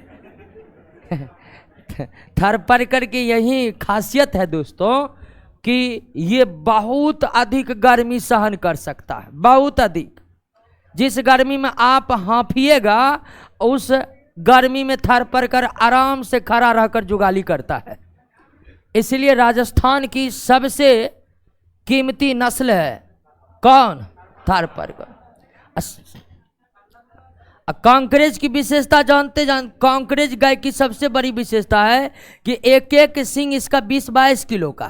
थारपारकर की यही खासियत है दोस्तों कि ये बहुत अधिक गर्मी सहन कर सकता है, बहुत अधिक। जिस गर्मी में आप हाँफिएगा उस गर्मी में थर पर कर आराम से खड़ा रहकर जुगाली करता है। इसलिए राजस्थान की सबसे कीमती नस्ल है कौन? थारपारकर। कांकरेज की विशेषता जानते कांकरेज गाय की सबसे बड़ी विशेषता है कि एक एक सिंग इसका 20-22 किलो का,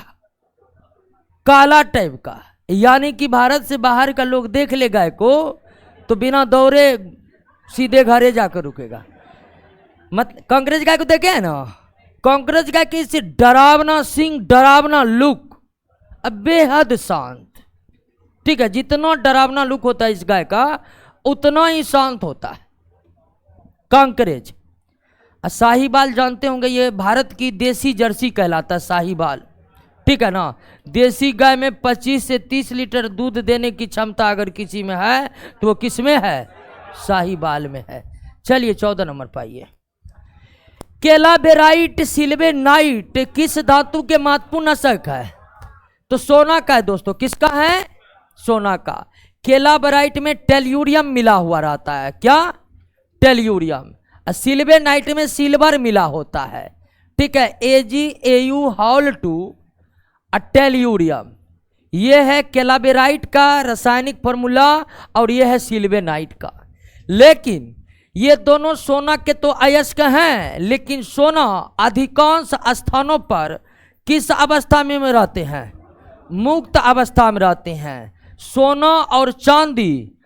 काला टाइप का, यानी कि भारत से बाहर का लोग देख ले गाय को तो बिना दौड़े सीधे घरे जाकर रुकेगा। कांकरेज गाय को देखे है ना, कांकरेज गाय की इसे डरावना सिंग, डरावना लुक, अब बेहद शांत। ठीक है, जितना डरावना लुक होता है इस गाय का उतना ही शांत होता है कांकरेज। साहीवाल जानते होंगे, ये भारत की देसी जर्सी कहलाता है साहीवाल। ठीक है ना, देसी गाय में 25 से 30 लीटर दूध देने की क्षमता अगर किसी में है तो वो किस में है? साहीवाल में है। चलिए 14 नंबर पाइए। केलाबेराइट सिल्वेनाइट किस धातु के महत्वपूर्ण अंशक है? तो सोना का है दोस्तों। किसका है? सोना का। केलाबेराइट में टेल्यूरियम मिला हुआ रहता है। क्या? टेल्यूरियम। सिल्वेनाइट में सिल्वर मिला होता है। ठीक है, AgAu हॉल टू टेल्यूरियम। यह है केलाबेराइट का रासायनिक फॉर्मूला और यह है सिल्वेनाइट का। लेकिन ये दोनों सोना के तो अयस्क हैं, लेकिन सोना अधिकांश स्थानों पर किस अवस्था में रहते हैं? मुक्त अवस्था में रहते हैं। सोना और चांदी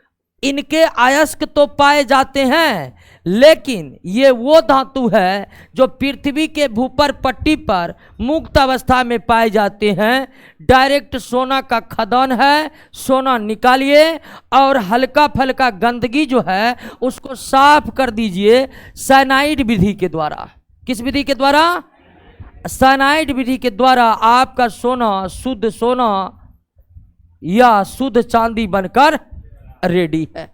इनके अयस्क तो पाए जाते हैं, लेकिन ये वो धातु है जो पृथ्वी के भूपर पट्टी पर मुक्त अवस्था में पाए जाते हैं। डायरेक्ट सोना का खदान है, सोना निकालिए और हल्का फल्का गंदगी जो है उसको साफ कर दीजिए साइनाइड विधि के द्वारा। किस विधि के द्वारा? साइनाइड विधि के द्वारा आपका सोना शुद्ध सोना या शुद्ध चांदी बनकर रेडी है।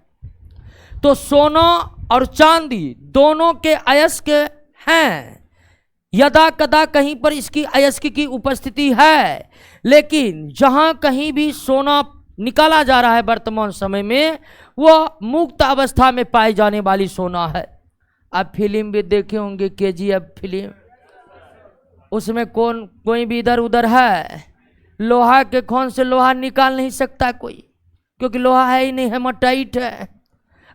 तो सोना और चांदी दोनों के अयस्क हैं, यदा कदा कहीं पर इसकी अयस्क की उपस्थिति है, लेकिन जहां कहीं भी सोना निकाला जा रहा है वर्तमान समय में वह मुक्त अवस्था में पाई जाने वाली सोना है। आप फिल्म भी देखे होंगे, KGF फिल्म, उसमें कोई भी इधर उधर है, लोहा के खोन से लोहा निकाल नहीं सकता कोई, क्योंकि लोहा है ही नहीं, हेमाटाइट है।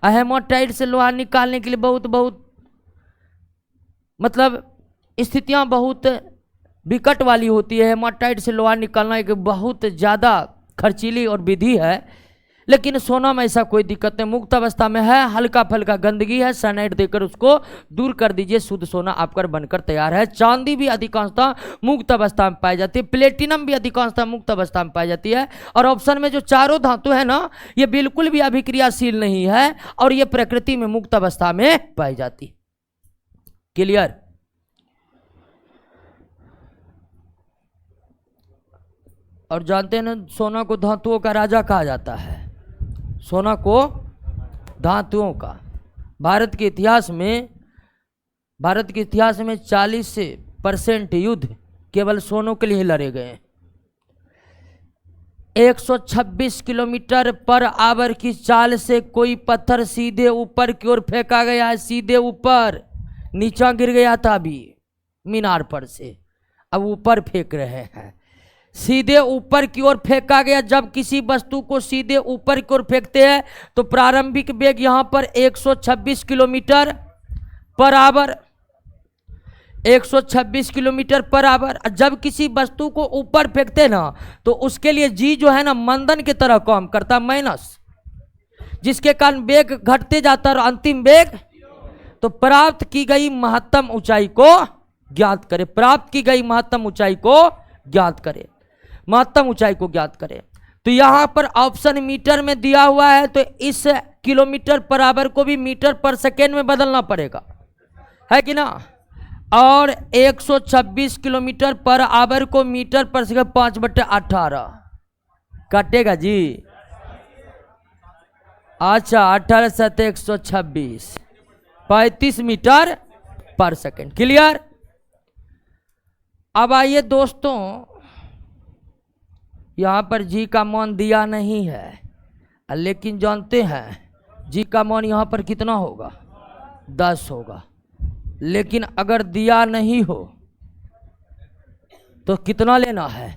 हेमाटाइट से लोहा निकालने के लिए बहुत मतलब स्थितियां बहुत विकट वाली होती है। हेमाटाइट से लोहा निकालना एक बहुत ज़्यादा खर्चीली और विधि है, लेकिन सोना में ऐसा कोई दिक्कत नहीं, मुक्त अवस्था में है, हल्का फल्का गंदगी है, साइनाइड देकर उसको दूर कर दीजिए, शुद्ध सोना आपका बनकर तैयार है। चांदी भी अधिकांशतः मुक्त अवस्था में पाई जाती है, प्लेटिनम भी अधिकांशतः मुक्त अवस्था में पाई जाती है। और ऑप्शन में जो चारों धातु है ना, ये बिल्कुल भी अभिक्रियाशील नहीं है और ये प्रकृति में मुक्त अवस्था में पाई जाती है। क्लियर? और जानते हैं ना, सोना को धातुओं का राजा कहा जाता है। सोना को धातुओं का। भारत के इतिहास में 40% युद्ध केवल सोनों के लिए लड़े गए। 126 किलोमीटर पर आवर की चाल से कोई पत्थर सीधे ऊपर की ओर फेंका गया है, सीधे ऊपर, नीचा गिर गया था अभी मीनार पर से, अब ऊपर फेंक रहे हैं। सीधे ऊपर की ओर फेंका गया। जब किसी वस्तु को सीधे ऊपर की ओर फेंकते हैं तो प्रारंभिक वेग यहां पर 126 kilometre per hour, 126 kilometre per hour. जब किसी वस्तु को ऊपर फेंकते हैं ना तो उसके लिए जी जो है ना मंदन की तरह काम करता, माइनस, जिसके कारण वेग घटते जाता है और अंतिम वेग। तो प्राप्त की गई महत्तम ऊंचाई को ज्ञात करें, प्राप्त की गई महत्तम ऊंचाई को ज्ञात करें, महत्तम ऊंचाई को ज्ञात करें। तो यहां पर ऑप्शन मीटर में दिया हुआ है, तो इस किलोमीटर पर आवर को भी मीटर पर सेकेंड में बदलना पड़ेगा, है कि ना। और 126 किलोमीटर पर आवर को मीटर पर सेकेंड 5/18 काटेगा जी। अच्छा, 18 7 126, 35 मीटर पर सेकेंड। क्लियर? अब आइए दोस्तों, यहाँ पर जी का मान दिया नहीं है, लेकिन जानते हैं जी का मान यहाँ पर कितना होगा? 10 होगा। लेकिन अगर दिया नहीं हो तो कितना लेना है?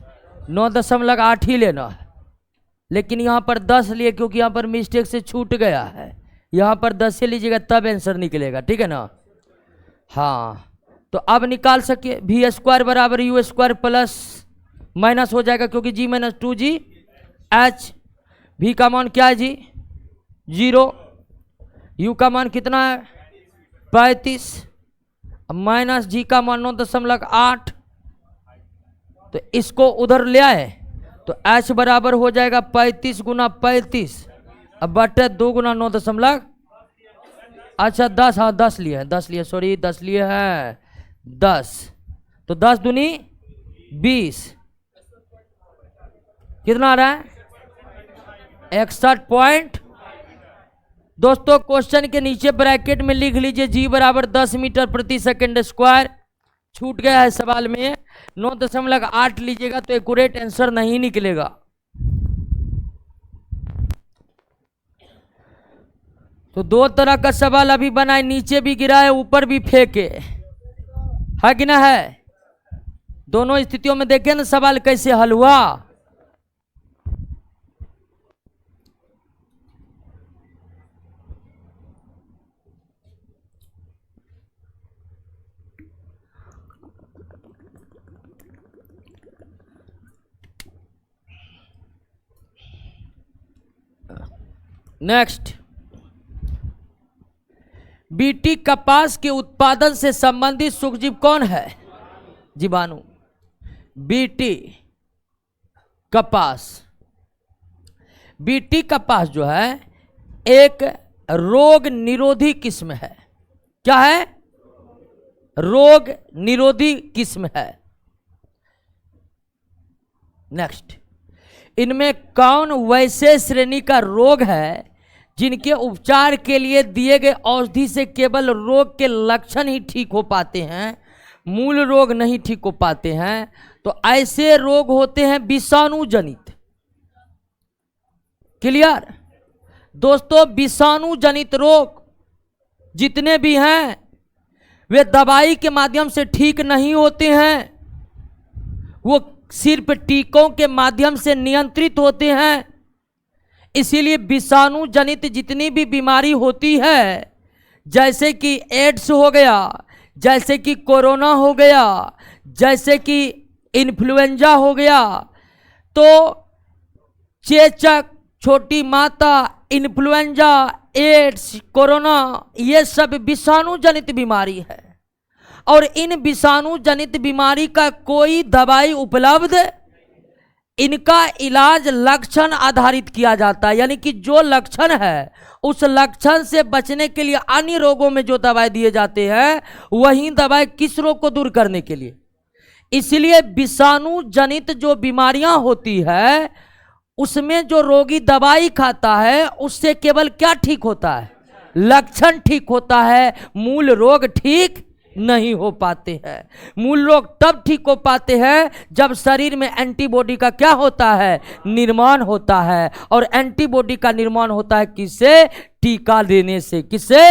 9.8 ही लेना है। लेकिन यहाँ पर 10 लिए क्योंकि यहाँ पर मिस्टेक से छूट गया है। यहाँ पर 10 से लीजिएगा तब आंसर निकलेगा, ठीक है ना। हाँ, तो अब निकाल सके वी स्क्वायर बराबर यू स्क्वायर प्लस माइनस हो जाएगा क्योंकि जी माइनस 2g एच। वी का मान क्या है जी? 0। यू का मान कितना है? 35 माइनस जी का मान 9.8। तो इसको उधर ले आए तो एच बराबर हो जाएगा 35 गुना 35 अब बटे 2 गुना 9 अच्छा 10, हाँ 10 लिए हैं, 10 लिए, सॉरी 10 लिए हैं 10। तो 10 दूनी 20 कितना आ रहा है? 61 पॉइंट। दोस्तों क्वेश्चन के नीचे ब्रैकेट में लिख लीजिए जी बराबर 10 मीटर प्रति सेकंड स्क्वायर। छूट गया है सवाल में 9.8 लीजिएगा तो एक्यूरेट आंसर नहीं निकलेगा। तो दो तरह का सवाल अभी बनाए, नीचे भी गिरा है ऊपर भी फेंके, है कि ना है? दोनों स्थितियों में देखें ना सवाल कैसे हल हुआ। नेक्स्ट, बीटी कपास के उत्पादन से संबंधित सूक्ष्मजीव कौन है? जीवाणु। बीटी कपास, बीटी कपास जो है एक रोग निरोधी किस्म है। क्या है? रोग निरोधी किस्म है। नेक्स्ट, इनमें कौन वैसे श्रेणी का रोग है जिनके उपचार के लिए दिए गए औषधि से केवल रोग के लक्षण ही ठीक हो पाते हैं, मूल रोग नहीं ठीक हो पाते हैं? तो ऐसे रोग होते हैं विषाणु जनित। क्लियर दोस्तों? विषाणु जनित रोग जितने भी हैं वे दवाई के माध्यम से ठीक नहीं होते हैं, वो सिर्फ टीकों के माध्यम से नियंत्रित होते हैं। इसीलिए विषाणु जनित जितनी भी बीमारी होती है, जैसे कि एड्स हो गया, जैसे कि कोरोना हो गया, जैसे कि इन्फ्लुएंजा हो गया, तो चेचक, छोटी माता, इन्फ्लुएंजा, एड्स, कोरोना, ये सब विषाणु जनित बीमारी है। और इन विषाणु जनित बीमारी का कोई दवाई उपलब्ध, इनका इलाज लक्षण आधारित किया जाता है। यानी कि जो लक्षण है उस लक्षण से बचने के लिए अन्य रोगों में जो दवाई दिए जाते हैं वही दवाई किस रोग को दूर करने के लिए। इसलिए विषाणु जनित जो बीमारियां होती है उसमें जो रोगी दवाई खाता है उससे केवल क्या ठीक होता है? लक्षण ठीक होता है, मूल रोग ठीक नहीं हो पाते हैं। मूल रोग तब ठीक हो पाते हैं जब शरीर में एंटीबॉडी का क्या होता है? निर्माण होता है। और एंटीबॉडी का निर्माण होता है किससे? टीका देने से। किससे?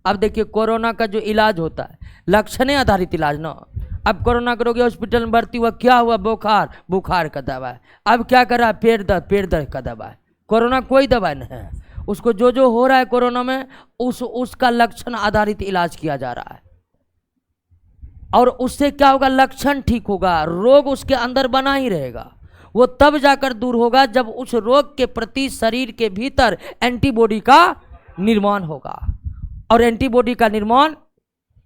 अब देखिए कोरोना का जो इलाज होता है लक्षण आधारित इलाज ना। अब कोरोना के रोगी हॉस्पिटल में भर्ती हुआ, क्या हुआ? बुखार, बुखार का दवा है। अब क्या कर रहा है? पेट दर्द, पेट दर्द का दवा है। कोरोना कोई दवा नहीं है, उसको जो जो हो रहा है कोरोना में उसका लक्षण आधारित इलाज किया जा रहा है। और उससे क्या होगा? लक्षण ठीक होगा, रोग उसके अंदर बना ही रहेगा। वो तब जाकर दूर होगा जब उस रोग के प्रति शरीर के भीतर एंटीबॉडी का निर्माण होगा। और एंटीबॉडी का निर्माण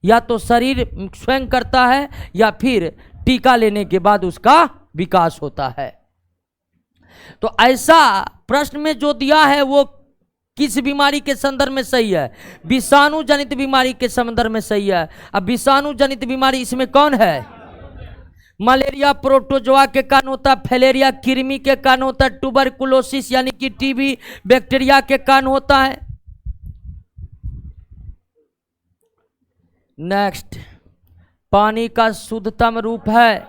या तो शरीर स्वयं करता है या फिर टीका लेने के बाद उसका विकास होता है। तो ऐसा प्रश्न में जो दिया है वो किस बीमारी के संदर्भ में सही है? विषाणु जनित बीमारी के संदर्भ में सही है। अब विषाणु जनित बीमारी इसमें कौन है? मलेरिया प्रोटोजोआ के कारण होता है, फैलेरिया कृमि के कारण होता है, ट्यूबरकुलोसिस यानी कि टीबी बैक्टीरिया के कारण होता है। नेक्स्ट, पानी का शुद्धतम रूप है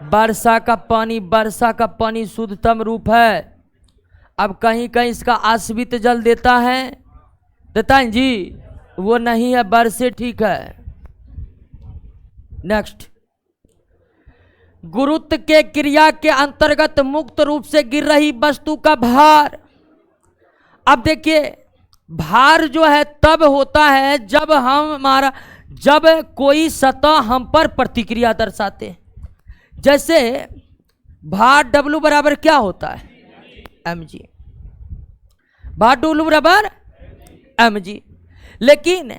वर्षा का पानी। वर्षा का पानी शुद्धतम रूप है। अब कहीं कहीं इसका आश्रित जल देता है, देता है जी। वो नहीं है, बर से ठीक है। नेक्स्ट, गुरुत्व के क्रिया के अंतर्गत मुक्त रूप से गिर रही वस्तु का भार। अब देखिए, भार जो है तब होता है जब कोई सतह हम पर प्रतिक्रिया दर्शाते हैं। जैसे भार W बराबर क्या होता है, mg। भार W बराबर mg, लेकिन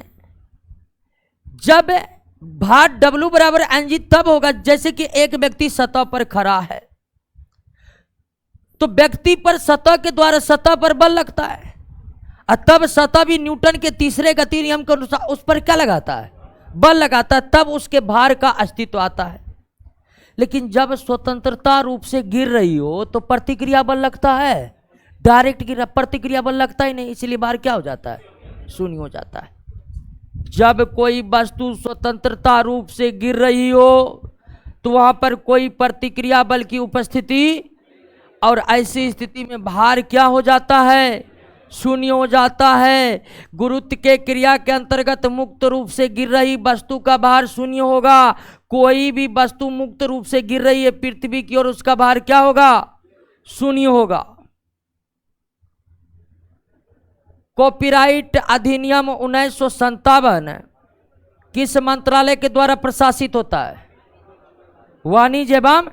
जब भार W बराबर mg तब होगा जैसे कि एक व्यक्ति सतह पर खड़ा है, तो व्यक्ति पर सतह के द्वारा सतह पर बल लगता है, और तब सतह भी न्यूटन के तीसरे गति नियम के अनुसार उस पर क्या लगाता है, बल लगाता है, तब उसके भार का अस्तित्व आता है। लेकिन जब स्वतंत्रता रूप से गिर रही हो तो प्रतिक्रिया बल लगता है, डायरेक्ट गिर, प्रतिक्रिया बल लगता ही नहीं, इसलिए भार क्या हो जाता है, शून्य हो जाता है। जब कोई वस्तु स्वतंत्रता रूप से गिर रही हो तो वहां पर कोई प्रतिक्रिया बल की उपस्थिति, और ऐसी स्थिति में भार क्या हो जाता है, शून्य हो जाता है। गुरुत्व के क्रिया के अंतर्गत मुक्त रूप से गिर रही वस्तु का भार शून्य होगा। कोई भी वस्तु मुक्त रूप से गिर रही है पृथ्वी की ओर, उसका भार क्या होगा, शून्य होगा। कॉपीराइट अधिनियम 1957 किस मंत्रालय के द्वारा प्रशासित होता है, वाणिज्य एवं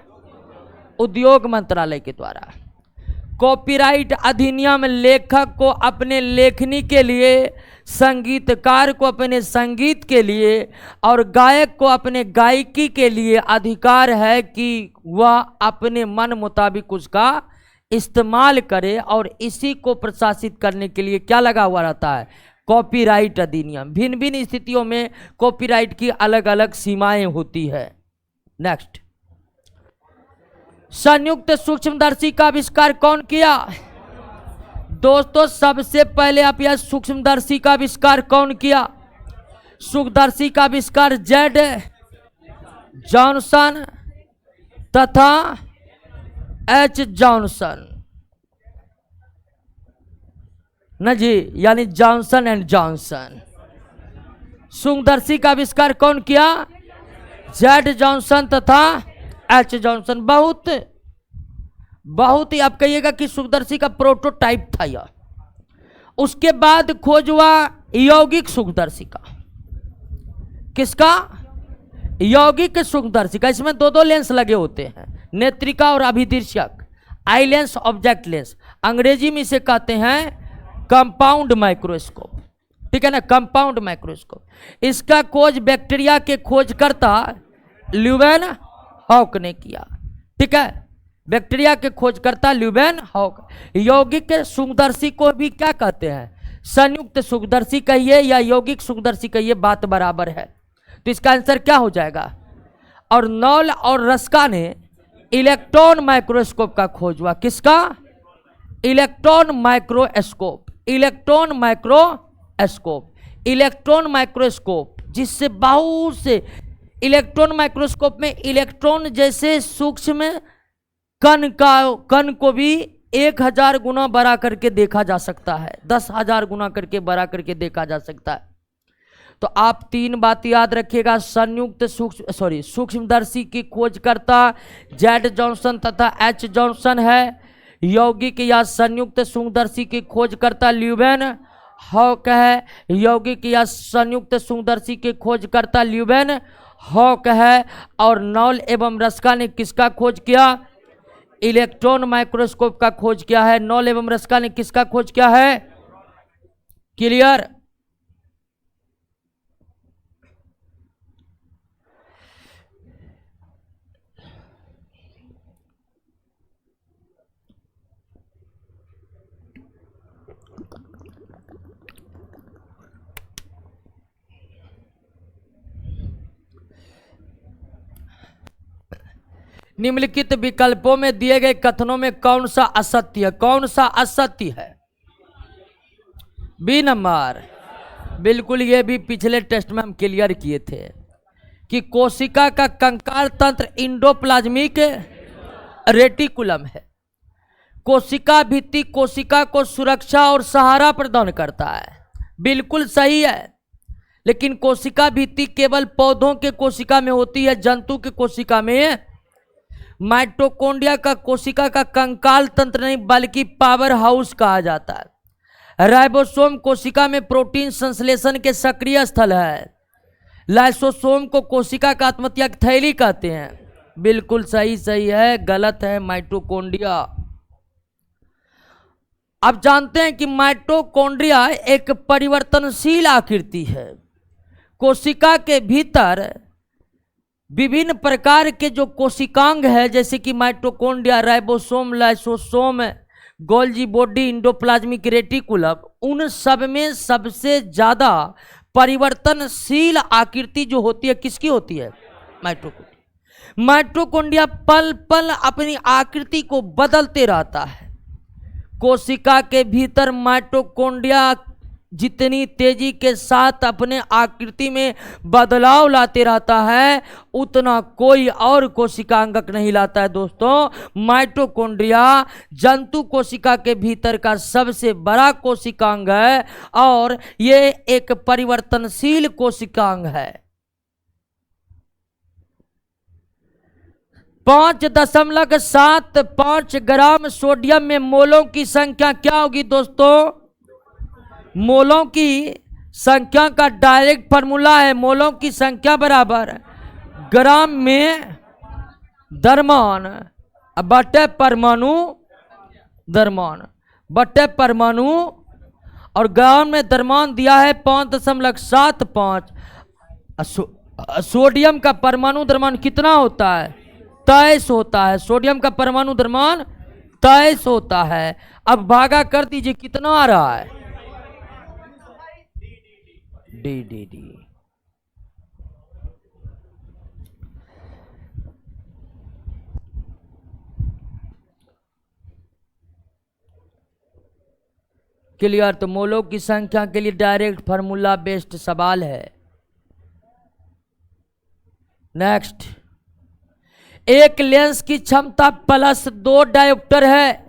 उद्योग मंत्रालय के द्वारा। कॉपीराइट अधिनियम लेखक को अपने लेखनी के लिए, संगीतकार को अपने संगीत के लिए और गायक को अपने गायकी के लिए अधिकार है कि वह अपने मन मुताबिक उसका इस्तेमाल करे, और इसी को प्रशासित करने के लिए क्या लगा हुआ रहता है, कॉपीराइट अधिनियम। भिन्न भिन्न स्थितियों में कॉपीराइट की अलग अलग सीमाएं होती है। नेक्स्ट, संयुक्त सूक्ष्मदर्शी का आविष्कार कौन किया? दोस्तों सबसे पहले आप यह सूक्ष्मदर्शी का आविष्कार कौन किया? सूक्ष्मदर्शी का आविष्कार जेड जॉनसन तथा एच जॉनसन, न जी, यानी जॉनसन एंड जॉनसन। सूक्ष्मदर्शी का आविष्कार कौन किया? जेड जॉनसन तथा एच जॉनसन। बहुत ही आप कहिएगा कि सूक्ष्मदर्शी का प्रोटोटाइप था यह। उसके बाद खोज हुआ यौगिक सूक्ष्मदर्शी का। किसका? यौगिक सूक्ष्मदर्शी का। इसमें दो लेंस लगे होते हैं, नेत्रिका और अभिदर्शक, आई लेंस, ऑब्जेक्ट लेंस। अंग्रेजी में इसे कहते हैं कंपाउंड माइक्रोस्कोप, ठीक है ना, कंपाउंड माइक्रोस्कोप। इसका खोज बैक्टीरिया के खोजकर्ता ल्यूवेन हॉक ने किया, ठीक है, बैक्टीरिया के खोजकर्ता ल्यूवेन हॉक। यौगिक सूक्ष्मदर्शी को भी क्या कहते हैं? संयुक्त सूक्ष्मदर्शी कहिए या यौगिक सूक्ष्मदर्शी कहिए, बात बराबर है। तो इसका आंसर क्या हो जाएगा? और नॉल और रस्का ने इलेक्ट्रॉन माइक्रोस्कोप का खोज हुआ। किसका? Electron microscope, electron microscope, electron microscope, जिससे बहुत से इलेक्ट्रॉन माइक्रोस्कोप में इलेक्ट्रॉन जैसे सूक्ष्म कण को भी 1000 गुना बड़ा करके देखा जा सकता है, 10,000 गुना करके बड़ा करके देखा जा सकता है। तो आप 3 बात याद रखिएगा, संयुक्त सूक्ष्मदर्शी की खोजकर्ता जेड जॉनसन तथा एच जॉनसन है। यौगिक या संयुक्त सूक्ष्मदर्शी की खोजकर्ता ल्यूवेन हॉक है। यौगिक या संयुक्त सूक्ष्मदर्शी के खोजकर्ता ल्यूवेन हॉक है। और नॉल एवं रस्का ने किसका खोज किया? इलेक्ट्रॉन माइक्रोस्कोप का खोज किया है। नॉल एवं रस्का ने किसका खोज किया है? क्लियर? निम्नलिखित विकल्पों में दिए गए कथनों में कौन सा असत्य है? कौन सा असत्य है? B number. बिल्कुल, ये भी पिछले टेस्ट में हम क्लियर किए थे कि कोशिका का कंकाल तंत्र इंडोप्लाज्मिक रेटिकुलम है। कोशिका भित्ति कोशिका को सुरक्षा और सहारा प्रदान करता है। बिल्कुल सही है। लेकिन कोशिका भित्ति केवल पौधों के कोशिका में होती है, जंतु के कोशिका में। माइटोकॉन्ड्रिया का कोशिका का कंकाल तंत्र नहीं बल्कि पावर हाउस कहा जाता है। राइबोसोम कोशिका में प्रोटीन संश्लेषण के सक्रिय स्थल है। लाइसोसोम को कोशिका का आत्मत्याग थैली कहते हैं। बिल्कुल सही है, गलत है माइटोकॉन्ड्रिया। आप जानते हैं कि माइटोकॉन्ड्रिया एक परिवर्तनशील आकृति है। कोशिका के भीतर विभिन्न प्रकार के जो कोशिकांग है, जैसे कि mitochondria, ribosome, lysosome, Golgi body, endoplasmic reticulum, उन सब में सबसे ज्यादा परिवर्तनशील आकृति जो होती है किसकी होती है? माइटोकॉन्ड्रिया। माइटोकॉन्ड्रिया पल पल अपनी आकृति को बदलते रहता है। कोशिका के भीतर माइटोकॉन्ड्रिया जितनी तेजी के साथ अपने आकृति में बदलाव लाते रहता है उतना कोई और कोशिकांगक नहीं लाता है। दोस्तों, माइटोकॉन्ड्रिया जंतु कोशिका के भीतर का सबसे बड़ा कोशिकांग है और ये एक परिवर्तनशील कोशिकांग है। 5.75 ग्राम सोडियम में मोलों की संख्या क्या होगी? दोस्तों, मोलों की संख्या का डायरेक्ट फॉर्मूला है मोलों की संख्या बराबर ग्राम में द्रव्यमान बटे परमाणु द्रव्यमान बटे परमाणु, और ग्राम में द्रव्यमान दिया है 5.75। सोडियम का परमाणु द्रव्यमान कितना होता है? 23 होता है। सोडियम का परमाणु द्रव्यमान 23 होता है। अब भागा कर दीजिए, कितना आ रहा है? डी। क्लियर? तो मोलों की संख्या के लिए डायरेक्ट फार्मूला बेस्ड सवाल है। नेक्स्ट, एक लेंस की क्षमता +2 डायोप्टर है।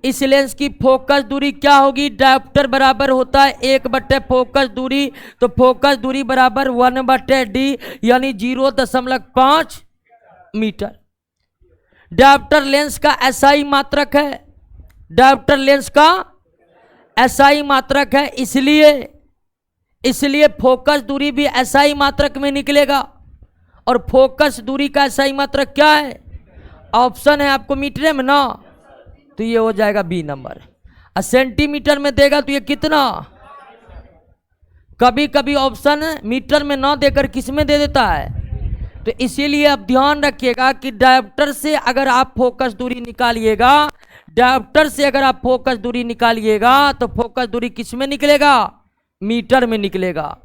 इस लेंस की फोकस दूरी क्या होगी? डायोप्टर बराबर होता है 1 फोकस दूरी, तो फोकस दूरी बराबर 1/d यानी 0.5 मीटर। डायोप्टर लेंस का एसआई मात्रक है। डायोप्टर लेंस का एसआई मात्रक है, इसलिए फोकस दूरी भी एसआई मात्रक में निकलेगा। और फोकस दूरी का एसआई मात्रक क्या है? ऑप्शन है आपको मीटर में ना, तो ये हो जाएगा बी नंबर। सेंटीमीटर में देगा तो ये कितना? कभी कभी ऑप्शन मीटर में ना देकर किस में दे देता है। तो इसीलिए आप ध्यान रखिएगा कि डायोप्टर से अगर आप फोकस दूरी निकालिएगा, डायोप्टर से अगर आप फोकस दूरी निकालिएगा तो फोकस दूरी किस में निकलेगा? मीटर में निकलेगा।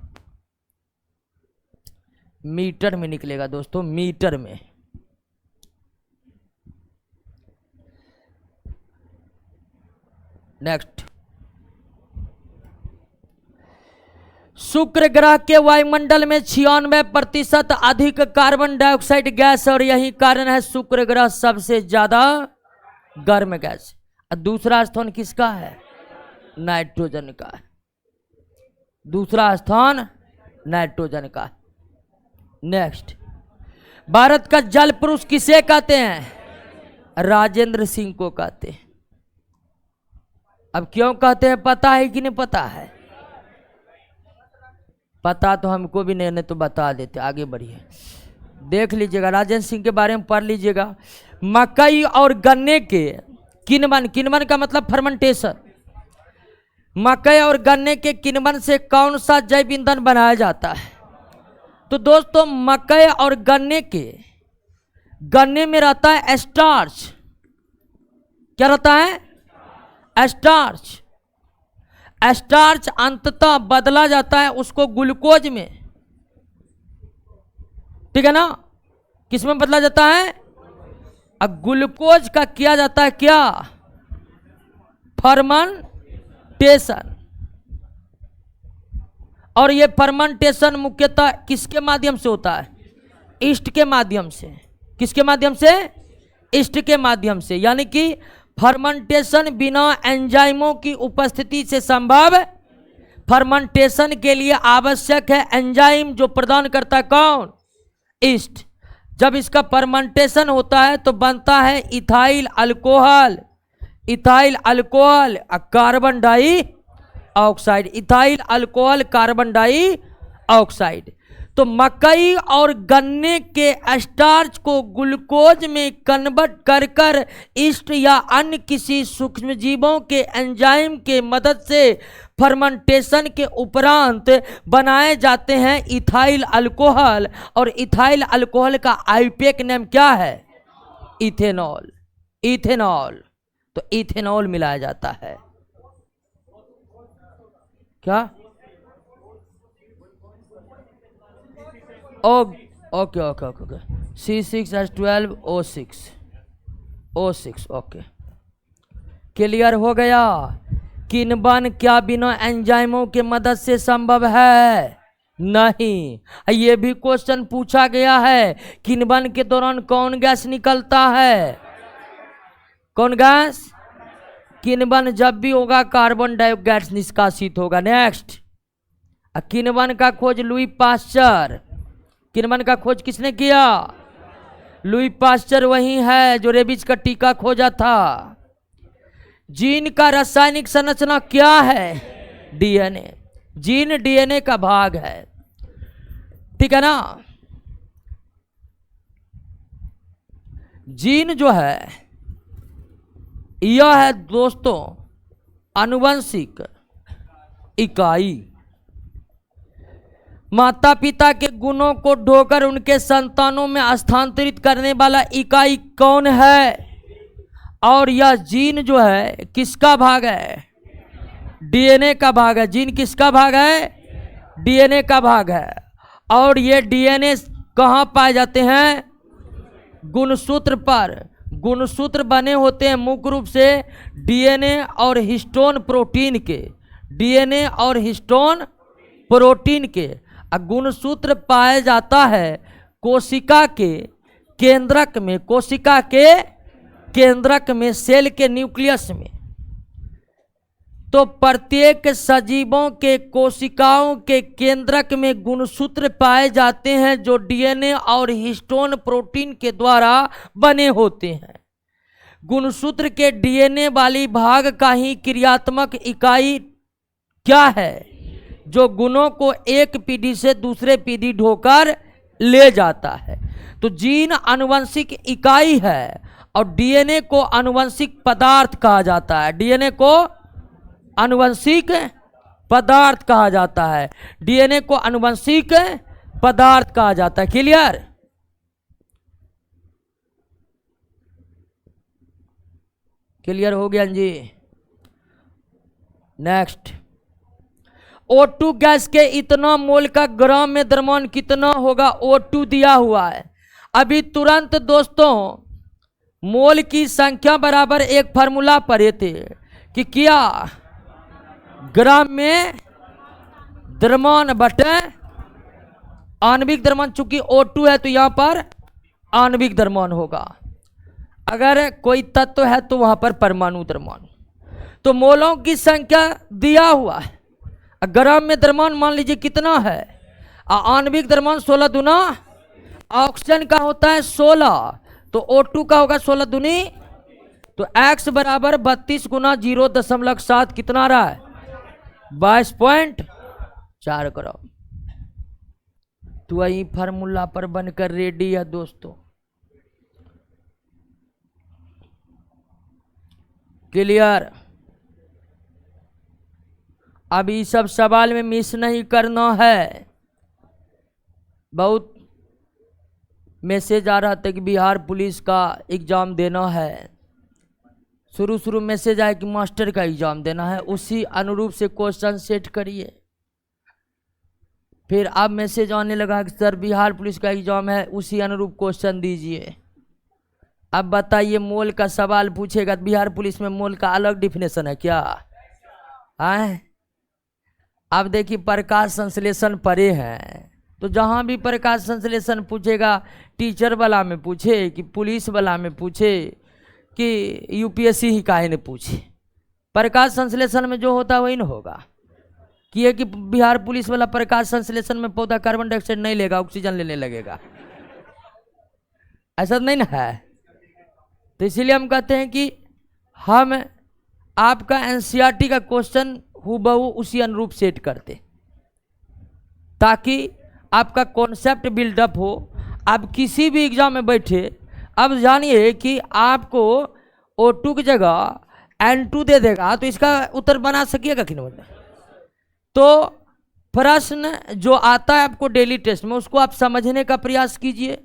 मीटर में निकलेगा दोस्तों, मीटर में। नेक्स्ट, शुक्र ग्रह के वायुमंडल में 96% अधिक कार्बन डाइऑक्साइड गैस, और यही कारण है शुक्र ग्रह सबसे ज्यादा गर्म गैस। और दूसरा स्थान किसका है? नाइट्रोजन का है। दूसरा स्थान नाइट्रोजन का। नेक्स्ट, भारत का जल पुरुष किसे कहते हैं? राजेंद्र सिंह को कहते हैं। अब क्यों कहते हैं पता है कि नहीं पता है? पता तो हमको भी नहीं तो बता देते। आगे बढ़िए, देख लीजिएगा, राजेंद्र सिंह के बारे में पढ़ लीजिएगा। मकई और गन्ने के किण्वन का मतलब फर्मेंटेशन। मकई और गन्ने के किण्वन से कौन सा जैव ईंधन बनाया जाता है? तो दोस्तों, मकई और गन्ने में रहता है स्टार्च। क्या रहता है? स्टार्च। स्टार्च अंततः बदला जाता है उसको ग्लूकोज में, ठीक है ना? किस में बदला जाता है? अब ग्लूकोज का किया जाता है क्या? फर्मेंटेशन। और ये फर्मेंटेशन मुख्यतः किसके माध्यम से होता है? ईस्ट के माध्यम से। किसके माध्यम से? ईस्ट के माध्यम से। यानी कि फर्मेंटेशन बिना एंजाइमों की उपस्थिति से संभव। फर्मेंटेशन के लिए आवश्यक है एंजाइम, जो प्रदान करता है कौन? ईस्ट। जब इसका फर्मेंटेशन होता है तो बनता है ethyl alcohol, ethyl alcohol carbon dioxide, ethyl alcohol carbon dioxide. तो मकई और गन्ने के स्टार्च को ग्लूकोज में कन्वर्ट कर कर ईस्ट या अन्य किसी सूक्ष्मजीवों के एंजाइम के मदद से फर्मेंटेशन के उपरांत बनाए जाते हैं इथाइल अल्कोहल। और इथाइल अल्कोहल का आईयूपीएक नेम क्या है? इथेनॉल। इथेनॉल, तो इथेनॉल मिलाया जाता है। क्या? Okay okay okay, C6H12O6 O6। Okay, clear हो गया? किण्वन क्या बिना एंजाइमों के मदद से संभव है? नहीं। ये भी क्वेश्चन पूछा गया है, किण्वन के दौरान कौन गैस निकलता है? कौन गैस? किण्वन जब भी होगा कार्बन डाइऑक्साइड गैस निष्कासित होगा। नेक्स्ट, किण्वन का खोज लुई पास्चर। किण्वन का खोज किसने किया? लुई पास्चर वही है जो रेबीज का टीका खोजा था। जीन का रासायनिक संरचना क्या है? डीएनए। जीन डीएनए का भाग है, ठीक है ना? जीन जो है यह है दोस्तों आनुवंशिक इकाई। माता पिता के गुणों को ढोकर उनके संतानों में स्थानांतरित करने वाला इकाई कौन है? और यह जीन जो है किसका भाग है? डीएनए का भाग है। जीन किसका भाग है? डीएनए का भाग है। और ये डीएनए कहाँ पाए जाते हैं? गुणसूत्र पर। गुणसूत्र बने होते हैं मुख्य रूप से डीएनए और हिस्टोन प्रोटीन के, डीएनए और हिस्टोन प्रोटीन के। गुणसूत्र पाया जाता है कोशिका के केंद्रक में, कोशिका के केंद्रक में, सेल के न्यूक्लियस में। तो प्रत्येक सजीवों के कोशिकाओं के केंद्रक में गुणसूत्र पाए जाते हैं जो डीएनए और हिस्टोन प्रोटीन के द्वारा बने होते हैं। गुणसूत्र के डीएनए वाली भाग का ही क्रियात्मक इकाई क्या है? जो गुणों को एक पीढ़ी से दूसरे पीढ़ी ढोकर ले जाता है। तो जीन आनुवंशिक इकाई है और डीएनए को आनुवंशिक पदार्थ कहा जाता है। डीएनए को आनुवंशिक पदार्थ कहा जाता है। डीएनए को आनुवंशिक पदार्थ कहा जाता है। क्लियर? क्लियर हो गया जी? नेक्स्ट, O2 गैस के इतना मोल का ग्राम में द्रव्यमान कितना होगा? O2 दिया हुआ है। अभी तुरंत दोस्तों मोल की संख्या बराबर एक फार्मूला पढ़े थे कि क्या? ग्राम में द्रव्यमान बटे आणविक द्रव्यमान। चूंकि O2 है तो यहां पर आणविक द्रव्यमान होगा। अगर कोई तत्व है तो वहां पर परमाणु द्रव्यमान। तो मोलों की संख्या दिया हुआ है। ग्राम में द्रव्यमान मान लीजिए कितना है? आणविक द्रव्यमान 16 दूना ऑक्सीजन का होता है 16, तो O2 का होगा 16 दूनी, तो X बराबर 32 गुना 0.7 कितना रहा है? 22.4 ग्राम। तो वही फार्मूला पर बनकर रेडी है दोस्तों। क्लियर? अभी सब सवाल में मिस नहीं करना है। बहुत मैसेज आ रहा था कि बिहार पुलिस का एग्ज़ाम देना है। शुरू मैसेज आया कि मास्टर का एग्ज़ाम देना है, उसी अनुरूप से क्वेश्चन सेट करिए। फिर अब मैसेज आने लगा कि सर बिहार पुलिस का एग्ज़ाम है, उसी अनुरूप क्वेश्चन दीजिए। अब बताइए, मोल का सवाल पूछेगा तो बिहार पुलिस में मोल का अलग डिफिनेशन है क्या? आए अब देखिए, प्रकाश संश्लेषण पढ़े हैं तो जहाँ भी प्रकाश संश्लेषण पूछेगा, टीचर वाला में पूछे कि पुलिस वाला में पूछे कि यूपीएससी ही काहे ने पूछे, प्रकाश संश्लेषण में जो होता वही न होगा। कि है कि बिहार पुलिस वाला प्रकाश संश्लेषण में पौधा कार्बन डाइऑक्साइड नहीं लेगा, ऑक्सीजन लेने लगेगा, ऐसा नहीं ना है। तो इसीलिए हम कहते हैं कि हम आपका एनसीईआरटी का क्वेश्चन हूबहू उसी अनुरूप सेट करते, ताकि आपका कॉन्सेप्ट बिल्डअप हो। आप किसी भी एग्जाम में बैठे, अब जानिए कि आपको O2 की जगह N2 दे देगा तो इसका उत्तर बना सकिएगा कि नहीं? तो प्रश्न जो आता है आपको डेली टेस्ट में, उसको आप समझने का प्रयास कीजिए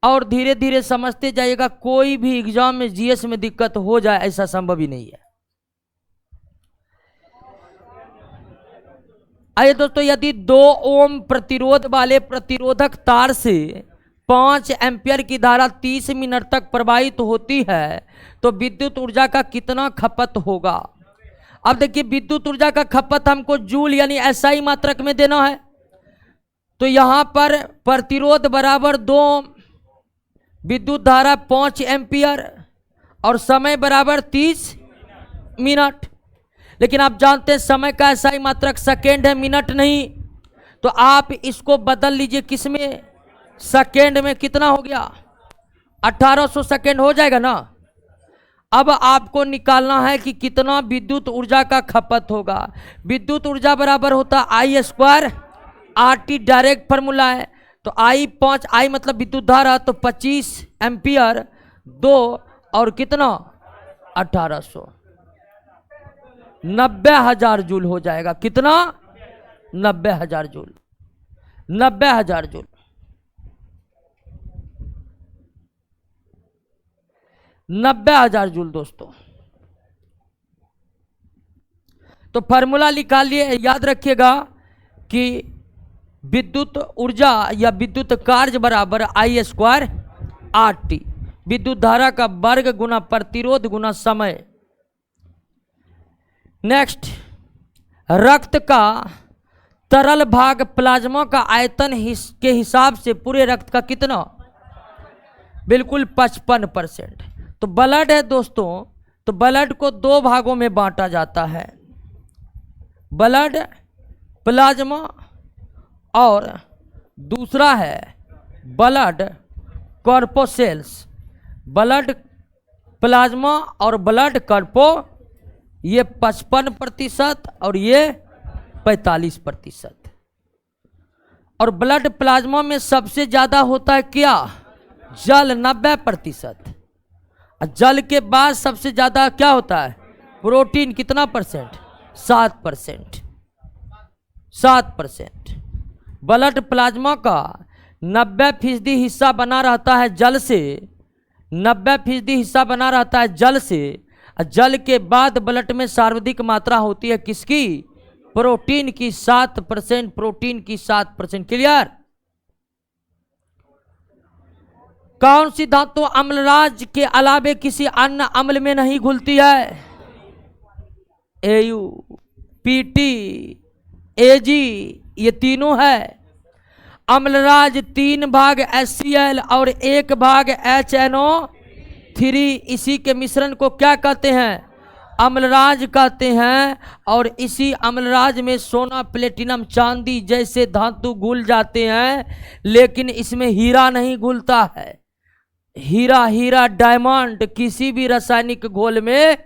और धीरे धीरे समझते जाइएगा। कोई भी एग्जाम में जीएस में दिक्कत हो जाए ऐसा संभव ही नहीं है। आइए दोस्तों, यदि 2 ओम प्रतिरोध वाले प्रतिरोधक तार से 5 एम्पियर की धारा 30 मिनट तक प्रवाहित होती है तो विद्युत ऊर्जा का कितना खपत होगा? अब देखिए, विद्युत ऊर्जा का खपत हमको जूल यानी एसआई मात्रक में देना है। तो यहां पर प्रतिरोध बराबर 2, विद्युत धारा 5 एम्पियर और समय बराबर 30 मिनट। लेकिन आप जानते हैं समय का एसआई मात्रक सेकेंड है, मिनट नहीं। तो आप इसको बदल लीजिए, किसमें? सेकेंड में। कितना हो गया? 1800 सेकेंड हो जाएगा ना। अब आपको निकालना है कि कितना विद्युत ऊर्जा का खपत होगा। विद्युत ऊर्जा बराबर होता है आई स्क्वायर RT, डायरेक्ट फार्मूला है। तो I मतलब विद्युत धारा, तो 25 एम्पियर 2 और कितना 1800, 90,000 जूल हो जाएगा। कितना? 90,000 जूल, 90,000 जूल। 90,000 जूल दोस्तों। तो फार्मूला निकालिए, याद रखिएगा कि विद्युत ऊर्जा या विद्युत कार्य बराबर I स्क्वायर RT, विद्युत धारा का वर्ग गुना प्रतिरोध गुना समय। नेक्स्ट, रक्त का तरल भाग प्लाज्मा का आयतन के हिसाब से पूरे रक्त का कितना? बिल्कुल 55%। तो ब्लड है दोस्तों, तो ब्लड को 2 भागों में बांटा जाता है, ब्लड प्लाज्मा और दूसरा है ब्लड कॉर्पोसेल्स। ब्लड प्लाज्मा और ब्लड कॉर्पो, ये 55% और ये 45%। और ब्लड प्लाज्मा में सबसे ज्यादा होता है क्या? जल, 90%। जल के बाद सबसे ज्यादा क्या होता है? प्रोटीन। कितना परसेंट? 7%। 7%। ब्लड प्लाज्मा का 90% हिस्सा बना रहता है जल से, 90% हिस्सा बना रहता है जल से। जल के बाद ब्लड में सर्वाधिक मात्रा होती है किसकी? प्रोटीन की, 7%। प्रोटीन की 7%। क्लियर? कौन सी धातु अम्लराज के अलावे किसी अन्य अम्ल में नहीं घुलती है? AU, PT, AG, ये तीनों है। अम्लराज 3 भाग HCl और 1 भाग HNO3, इसी के मिश्रण को क्या कहते हैं? अम्लराज कहते हैं। और इसी अम्लराज में सोना, प्लेटिनम, चांदी जैसे धातु घुल जाते हैं, लेकिन इसमें हीरा नहीं घुलता है। हीरा डायमंड किसी भी रासायनिक घोल में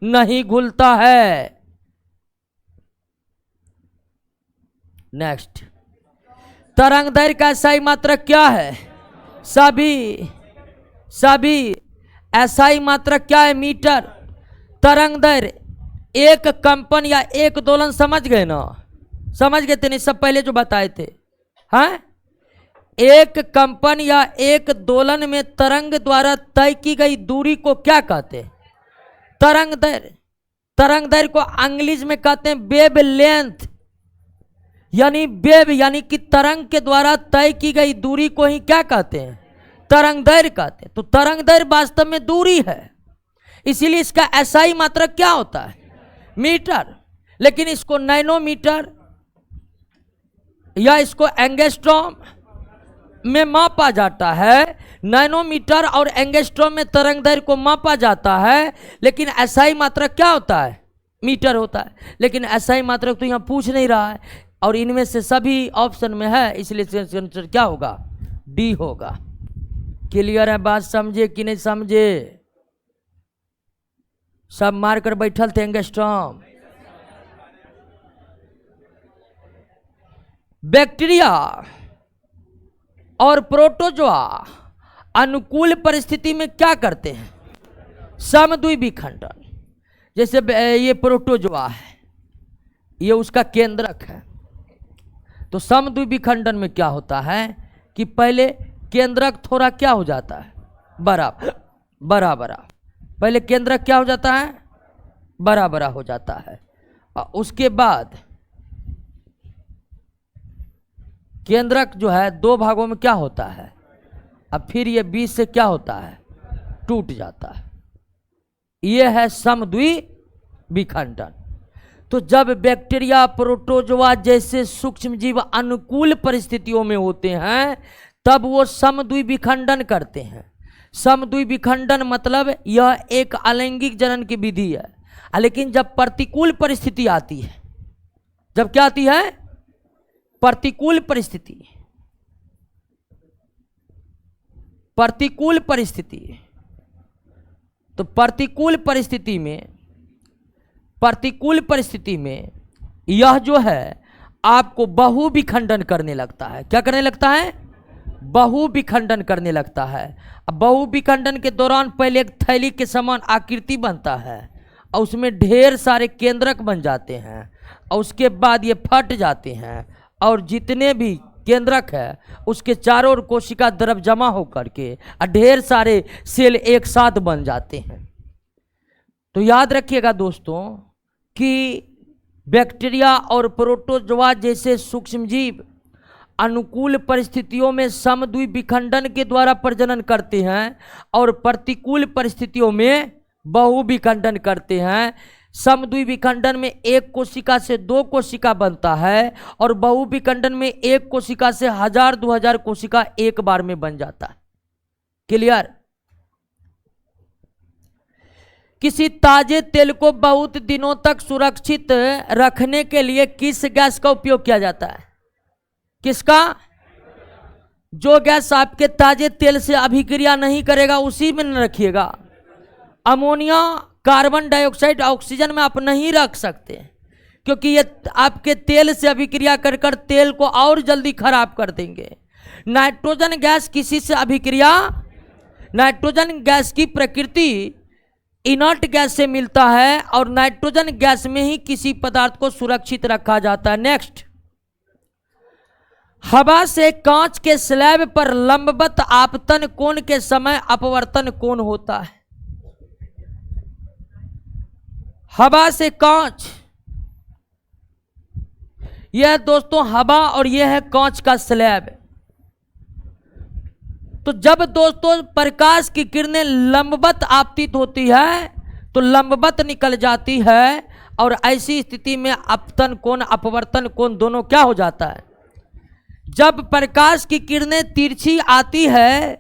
नहीं घुलता है। नेक्स्ट, तरंगदैर्घ्य का एसआई मात्रक क्या है? सभी एसआई मात्रक क्या है? मीटर। तरंगदैर्घ्य एक कंपन या एक दोलन, समझ गए ना? समझ गए थे नहीं? सब पहले जो बताए थे। हैं? एक कंपन या एक दोलन में तरंग द्वारा तय की गई दूरी को क्या कहते हैं? तरंगदैर्घ्य। तरंगदैर्घ्य को अंग्रेजी में कहते हैं वेव लेंथ, यानी वेव यानी कि तरंग के द्वारा तय की गई दूरी को ही क्या कहते हैं? तरंगदैर्घ्य कहते हैं। तो तरंगदैर्घ्य वास्तव में दूरी है, इसीलिए इसका एसआई मात्रक क्या होता है? मीटर। लेकिन इसको नैनोमीटर या इसको एंगस्ट्रॉम में मापा जाता है। नैनोमीटर और एंगस्ट्रॉम में तरंगदैर्घ्य को मापा जाता है, लेकिन एसआई मात्रक क्या होता है? मीटर होता है। लेकिन SI मात्रक तो यहाँ पूछ नहीं रहा है, और इनमें से सभी ऑप्शन में है, इसलिए आंसर क्या होगा? डी होगा। क्लियर है बात? समझे कि नहीं समझे? सब मारकर बैठल थे एंगस्ट्रॉम। बैक्टीरिया और प्रोटोजोआ अनुकूल परिस्थिति में क्या करते हैं? समद्वि विखंडन। जैसे ये प्रोटोजोआ है, ये उसका केंद्रक है, तो समद्वि विखंडन में क्या होता है कि पहले केंद्रक थोड़ा क्या हो जाता है? बड़ा बड़ा। पहले केंद्रक क्या हो जाता है? बड़ा हो जाता है, और उसके बाद केंद्रक जो है दो भागों में क्या होता है? अब फिर ये बीच से क्या होता है? टूट जाता है। यह है समद्वि विखंडन। तो जब बैक्टीरिया, प्रोटोजोआ जैसे सूक्ष्म जीव अनुकूल परिस्थितियों में होते हैं, तब वो समद्वि विखंडन करते हैं। समद्वि विखंडन मतलब यह एक अलैंगिक जनन की विधि है। लेकिन जब प्रतिकूल परिस्थिति आती है, जब क्या आती है? प्रतिकूल परिस्थिति। प्रतिकूल परिस्थिति, तो प्रतिकूल परिस्थिति में यह जो है आपको बहु विखंडन करने लगता है। क्या करने लगता है? बहु विखंडन करने लगता है। अब बहु विखंडन के दौरान पहले एक थैली के समान आकृति बनता है, और उसमें ढेर सारे केंद्रक बन जाते हैं, और उसके बाद ये फट जाते हैं, और जितने भी केंद्रक है उसके चारों ओर कोशिका द्रव जमा होकर के ढेर सारे सेल एक साथ बन जाते हैं। तो याद रखिएगा दोस्तों कि बैक्टीरिया और प्रोटोजोआ जैसे सूक्ष्मजीव अनुकूल परिस्थितियों में समद्वि विखंडन के द्वारा प्रजनन करते हैं, और प्रतिकूल परिस्थितियों में बहु विखंडन करते हैं। समद्वि विखंडन में एक कोशिका से दो कोशिका बनता है, और बहु विखंडन में एक कोशिका से 1000-2000 कोशिका एक बार में बन जाता है। क्लियर? किसी ताजे तेल को बहुत दिनों तक सुरक्षित रखने के लिए किस गैस का उपयोग किया जाता है? किसका? जो गैस आपके ताजे तेल से अभिक्रिया नहीं करेगा उसी में न रखिएगा। अमोनिया, कार्बन डाइऑक्साइड, ऑक्सीजन में आप नहीं रख सकते, क्योंकि ये आपके तेल से अभिक्रिया कर कर तेल को और जल्दी खराब कर देंगे। नाइट्रोजन गैस किसी से अभिक्रिया, नाइट्रोजन गैस की प्रकृति इनर्ट गैस से मिलता है, और नाइट्रोजन गैस में ही किसी पदार्थ को सुरक्षित रखा जाता है। नेक्स्ट, हवा से कांच के स्लैब पर लंबवत आपतन कोण के समय अपवर्तन कोण होता है। हवा से कांच, यह दोस्तों हवा और यह है कांच का स्लैब। तो जब दोस्तों प्रकाश की किरणें लंबवत आपतित होती है तो लंबवत निकल जाती है, और ऐसी स्थिति में अपतन कोण, अपवर्तन कोण दोनों क्या हो जाता है? जब प्रकाश की किरणें तिरछी आती है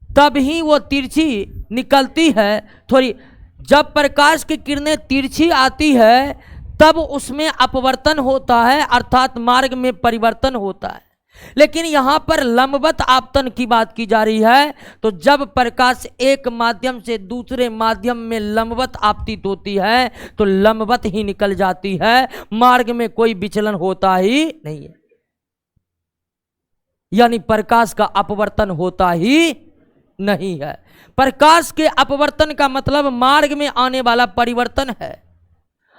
तब ही वो तिरछी निकलती है। थोड़ी जब प्रकाश की किरणें तिरछी आती है तब उसमें अपवर्तन होता है, अर्थात मार्ग में परिवर्तन होता है। लेकिन यहाँ पर लंबवत आपतन की बात की जा रही है। तो जब प्रकाश एक माध्यम से दूसरे माध्यम में लंबवत आपतित होती है तो लंबवत ही निकल जाती है, मार्ग में कोई विचलन होता ही नहीं है, यानी प्रकाश का अपवर्तन होता ही नहीं है। प्रकाश के अपवर्तन का मतलब मार्ग में आने वाला परिवर्तन है,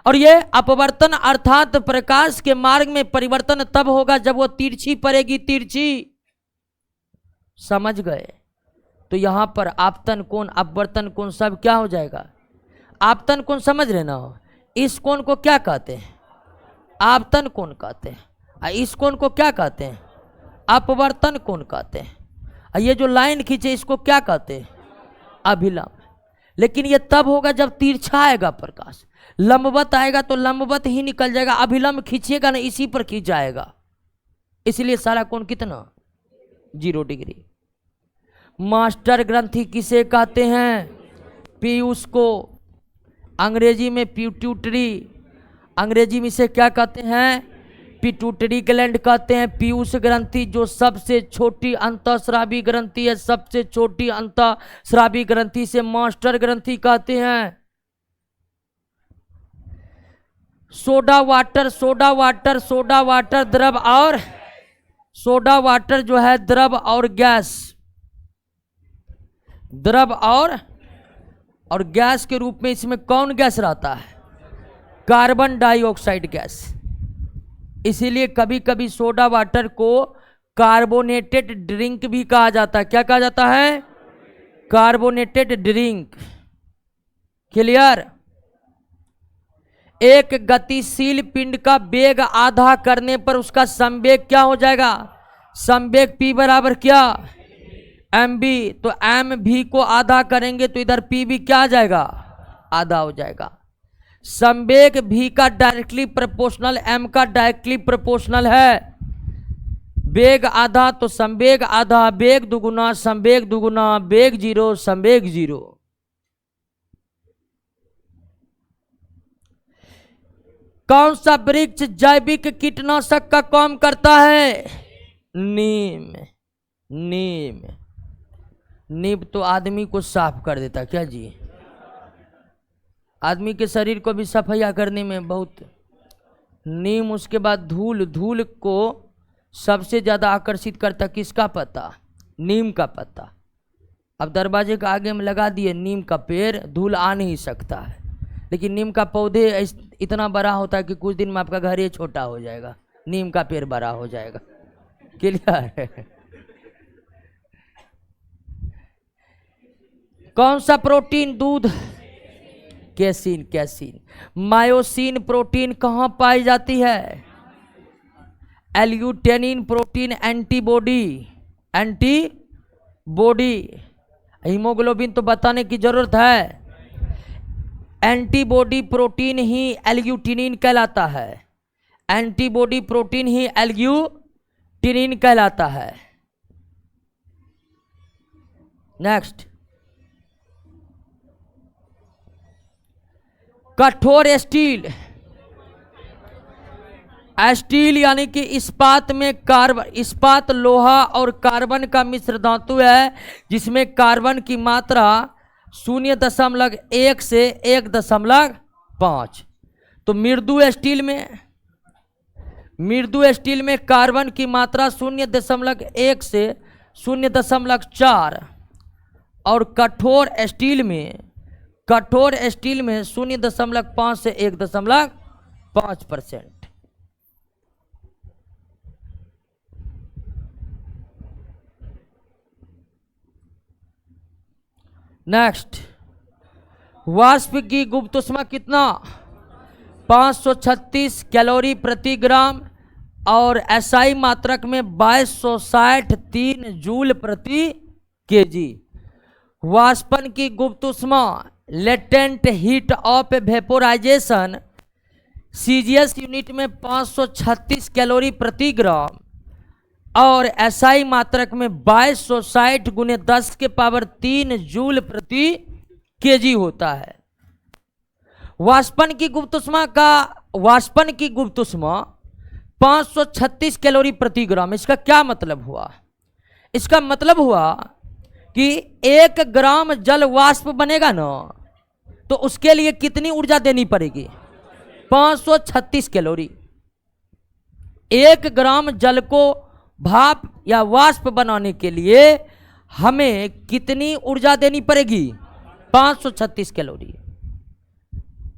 और यह अपवर्तन अर्थात प्रकाश के मार्ग में परिवर्तन तब होगा जब वो तिरछी पड़ेगी। तिरछी, समझ गए? तो यहां पर आपतन कोण, अपवर्तन कोण सब क्या हो जाएगा? आपतन कोण समझ रहे ना? इस कोण को क्या कहते हैं? आपतन कोण कहते हैं। इस कोण को क्या कहते हैं? अपवर्तन कोण कहते हैं। ये जो लाइन खींचे इसको क्या कहते हैं? अभिलंब। लेकिन ये तब होगा जब तिरछा आएगा प्रकाश। लंबवत आएगा तो लंबवत ही निकल जाएगा, अभिलंब खींचिएगा ना इसी पर खींच जाएगा। इसलिए सारा कोण कितना? 0 डिग्री। मास्टर ग्रंथि किसे कहते हैं? पीयूष को, अंग्रेजी में पिट्यूटरी, अंग्रेजी में इसे क्या कहते हैं? पिट्यूटरी ग्लैंड कहते हैं। पीयूष ग्रंथि जो सबसे छोटी अंतःस्रावी ग्रंथि है, सबसे छोटी अंतःस्रावी ग्रंथि से मास्टर ग्रंथि कहते हैं। Soda water, soda water, soda water द्रव और सोडा वाटर जो है द्रव और गैस, द्रव और गैस के रूप में इसमें कौन गैस रहता है? Carbon dioxide gas. इसीलिए कभी कभी सोडा वाटर को कार्बोनेटेड ड्रिंक भी कहा जाता है। क्या कहा जाता है? Carbonated drink. क्लियर? एक गतिशील पिंड का वेग आधा करने पर उसका संवेग क्या हो जाएगा? संवेग p बराबर क्या? mv। तो mv को आधा करेंगे तो इधर p भी क्या आ जाएगा? आधा हो जाएगा। संवेग v का डायरेक्टली प्रोपोर्शनल m का डायरेक्टली प्रोपोर्शनल है। वेग आधा तो संवेग आधा, वेग दुगुना संवेग दुगुना, वेग जीरो संवेग जीरो। कौन सा वृक्ष जैविक कीटनाशक का काम करता है? नीम। नीम। नीम तो आदमी को साफ कर देता क्या जी? आदमी के शरीर को भी सफाई करने में बहुत। नीम, उसके बाद धूल। धूल को सबसे ज्यादा आकर्षित करता किसका पत्ता? नीम का पत्ता। अब दरवाजे के आगे में लगा दिए नीम का पेड़, धूल आ नहीं सकता है। लेकिन नीम का पौधे इतना बड़ा होता है कि कुछ दिन में आपका घर ही छोटा हो जाएगा, नीम का पेड़ बड़ा हो जाएगा। क्लियर है? कौन सा प्रोटीन? दूध। कैसीन। कैसीन। मायोसिन प्रोटीन कहाँ पाई जाती है? एल्यूटेनिन प्रोटीन एंटीबॉडी। एंटीबॉडी। हीमोग्लोबिन तो बताने की जरूरत है। एंटीबॉडी प्रोटीन ही एल्यूटिनिन कहलाता है। एंटीबॉडी प्रोटीन ही एल्यूटिनिन कहलाता है। नेक्स्ट, कठोर स्टील। स्टील यानी कि इस्पात में इस्पात लोहा और कार्बन का मिश्र धातु है, जिसमें कार्बन की मात्रा 0.1 से 1.5। तो मृदु स्टील में कार्बन की मात्रा 0.1 से 0.4 और कठोर स्टील में 0.5 से 1.5%। नेक्स्ट, वाष्प की गुप्त ऊष्मा कितना? 536 कैलोरी प्रति ग्राम और एसआई मात्रक में 2263 जूल प्रति केजी। वाष्पन की गुप्त ऊष्मा latent heat of vaporisation CGS unit में 536 कैलोरी प्रति ग्राम और एसआई मात्रक में 2260 गुने 10 के पावर 3 जूल प्रति केजी होता है। वाष्पन की गुप्त ऊष्मा 536 कैलोरी प्रति ग्राम। इसका क्या मतलब हुआ? इसका मतलब हुआ कि 1 ग्राम जल वाष्प बनेगा ना, तो उसके लिए कितनी ऊर्जा देनी पड़ेगी? 536 कैलोरी। 1 ग्राम जल को भाप या वाष्प बनाने के लिए हमें कितनी ऊर्जा देनी पड़ेगी? 536 कैलोरी।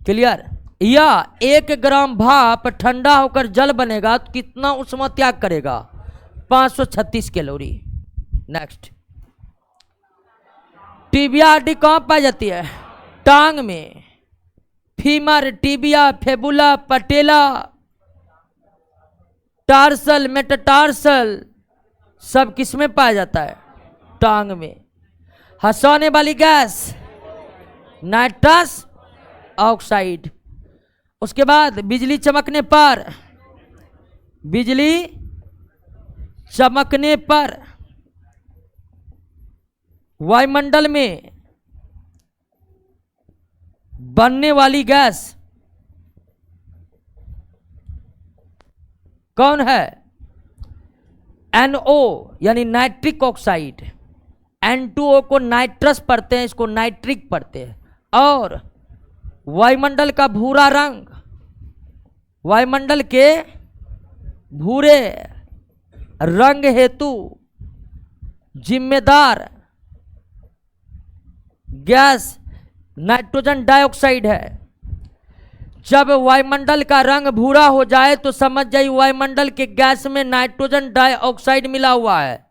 क्लियर? या 1 ग्राम भाप ठंडा होकर जल बनेगा तो कितना ऊष्मा त्याग करेगा? 536 कैलोरी। नेक्स्ट, टिबिया हड्डी कहाँ पाई जाती है? टांग में। फीमर, टिबिया, फेबुला, पटेला, टार्सल, मेटाटार्सल सब किस में पाया जाता है? टांग में। हंसाने वाली गैस नाइट्रस ऑक्साइड। उसके बाद बिजली चमकने पर वायुमंडल में बनने वाली गैस कौन है? NO यानी नाइट्रिक ऑक्साइड। N2O को नाइट्रस पढ़ते हैं, इसको नाइट्रिक पढ़ते हैं। और वायुमंडल का भूरा रंग, वायुमंडल के भूरे रंग हेतु जिम्मेदार गैस नाइट्रोजन डाइऑक्साइड है। जब वायुमंडल का रंग भूरा हो जाए तो समझ जाइए वायुमंडल के गैस में नाइट्रोजन डाइऑक्साइड मिला हुआ है।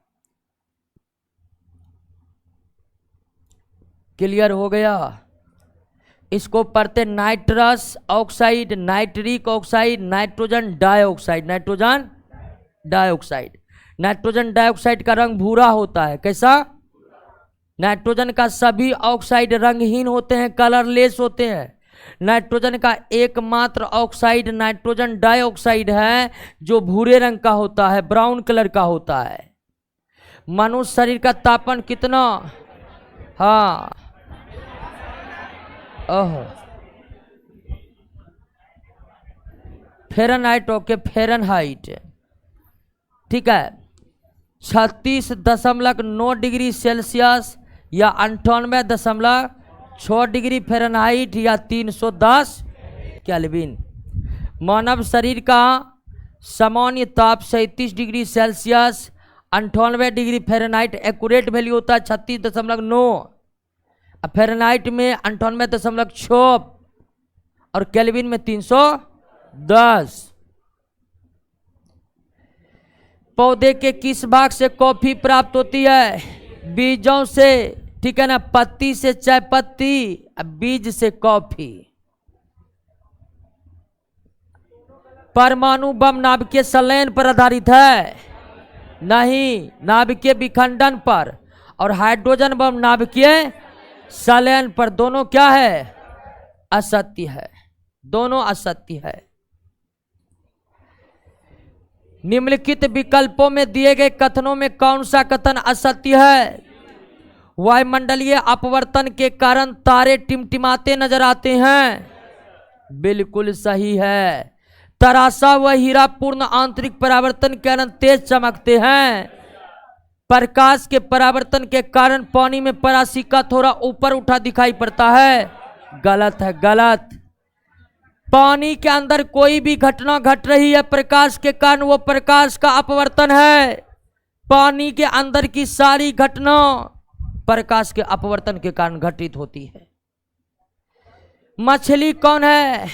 क्लियर हो गया? इसको पढ़ते nitrous oxide, nitric oxide, nitrogen dioxide. Nitrogen dioxide, nitrogen dioxide का रंग भूरा होता है। कैसा? नाइट्रोजन का सभी ऑक्साइड रंगहीन होते हैं, कलरलेस होते हैं। नाइट्रोजन का एकमात्र ऑक्साइड नाइट्रोजन डाइऑक्साइड है जो भूरे रंग का होता है, ब्राउन कलर का होता है। मनुष्य शरीर का तापमान कितना? हाँ, ओह, फ़ारेनहाइट। ओके, फ़ारेनहाइट, ठीक है। 36.9 डिग्री सेल्सियस या 98.6 डिग्री फ़ारेनहाइट या 310 केल्विन। मानव शरीर का सामान्य ताप 37 degree Celsius 98 degree Fahrenheit accurate value होता है 36.9। फ़ारेनहाइट में 98.6 और केल्विन में 310। पौधे के किस भाग से कॉफी प्राप्त होती है? बीजों से, ठीक है ना। पत्ती से चाय पत्ती, बीज से कॉफी। परमाणु बम नाभिकीय संलयन पर आधारित है? नहीं, नाभिकीय विखंडन पर। और हाइड्रोजन बम नाभिकीय संलयन पर। दोनों क्या है? असत्य है, दोनों असत्य है। निम्नलिखित विकल्पों में दिए गए कथनों में कौन सा कथन असत्य है? वायुमंडलीय अपवर्तन के कारण तारे टिमटिमाते नजर आते हैं। बिल्कुल सही है। तराशा व हीरा पूर्ण आंतरिक परावर्तन के कारण तेज चमकते हैं। प्रकाश के परावर्तन के कारण पानी में परासिका थोड़ा ऊपर उठा दिखाई पड़ता है। गलत है, गलत। पानी के अंदर कोई भी घटना घट रही है प्रकाश के कारण, वो प्रकाश का अपवर्तन है। पानी के अंदर की सारी घटना प्रकाश के अपवर्तन के कारण घटित होती है। मछली कौन है?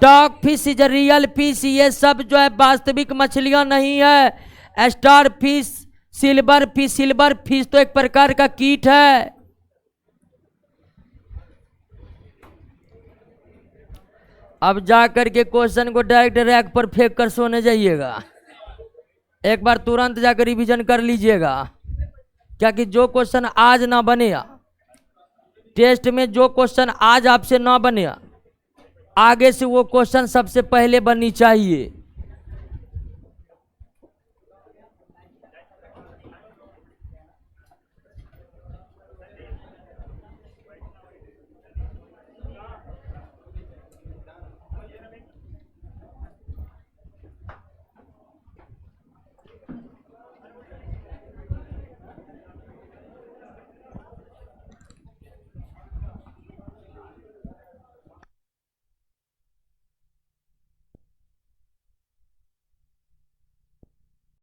Dog fish is real fish. ये सब जो है वास्तविक मछलियां नहीं है। Star fish, silver fish. Silver fish तो एक प्रकार का कीट है। अब जाकर के क्वेश्चन को डायरेक्ट रैक पर फेंक कर सोने जाइएगा। एक बार तुरंत जाकर रिवीजन कर लीजिएगा, क्या कि जो क्वेश्चन आज ना बनेगा टेस्ट में, जो क्वेश्चन आज आपसे ना बनेगा, आगे से वो क्वेश्चन सबसे पहले बननी चाहिए।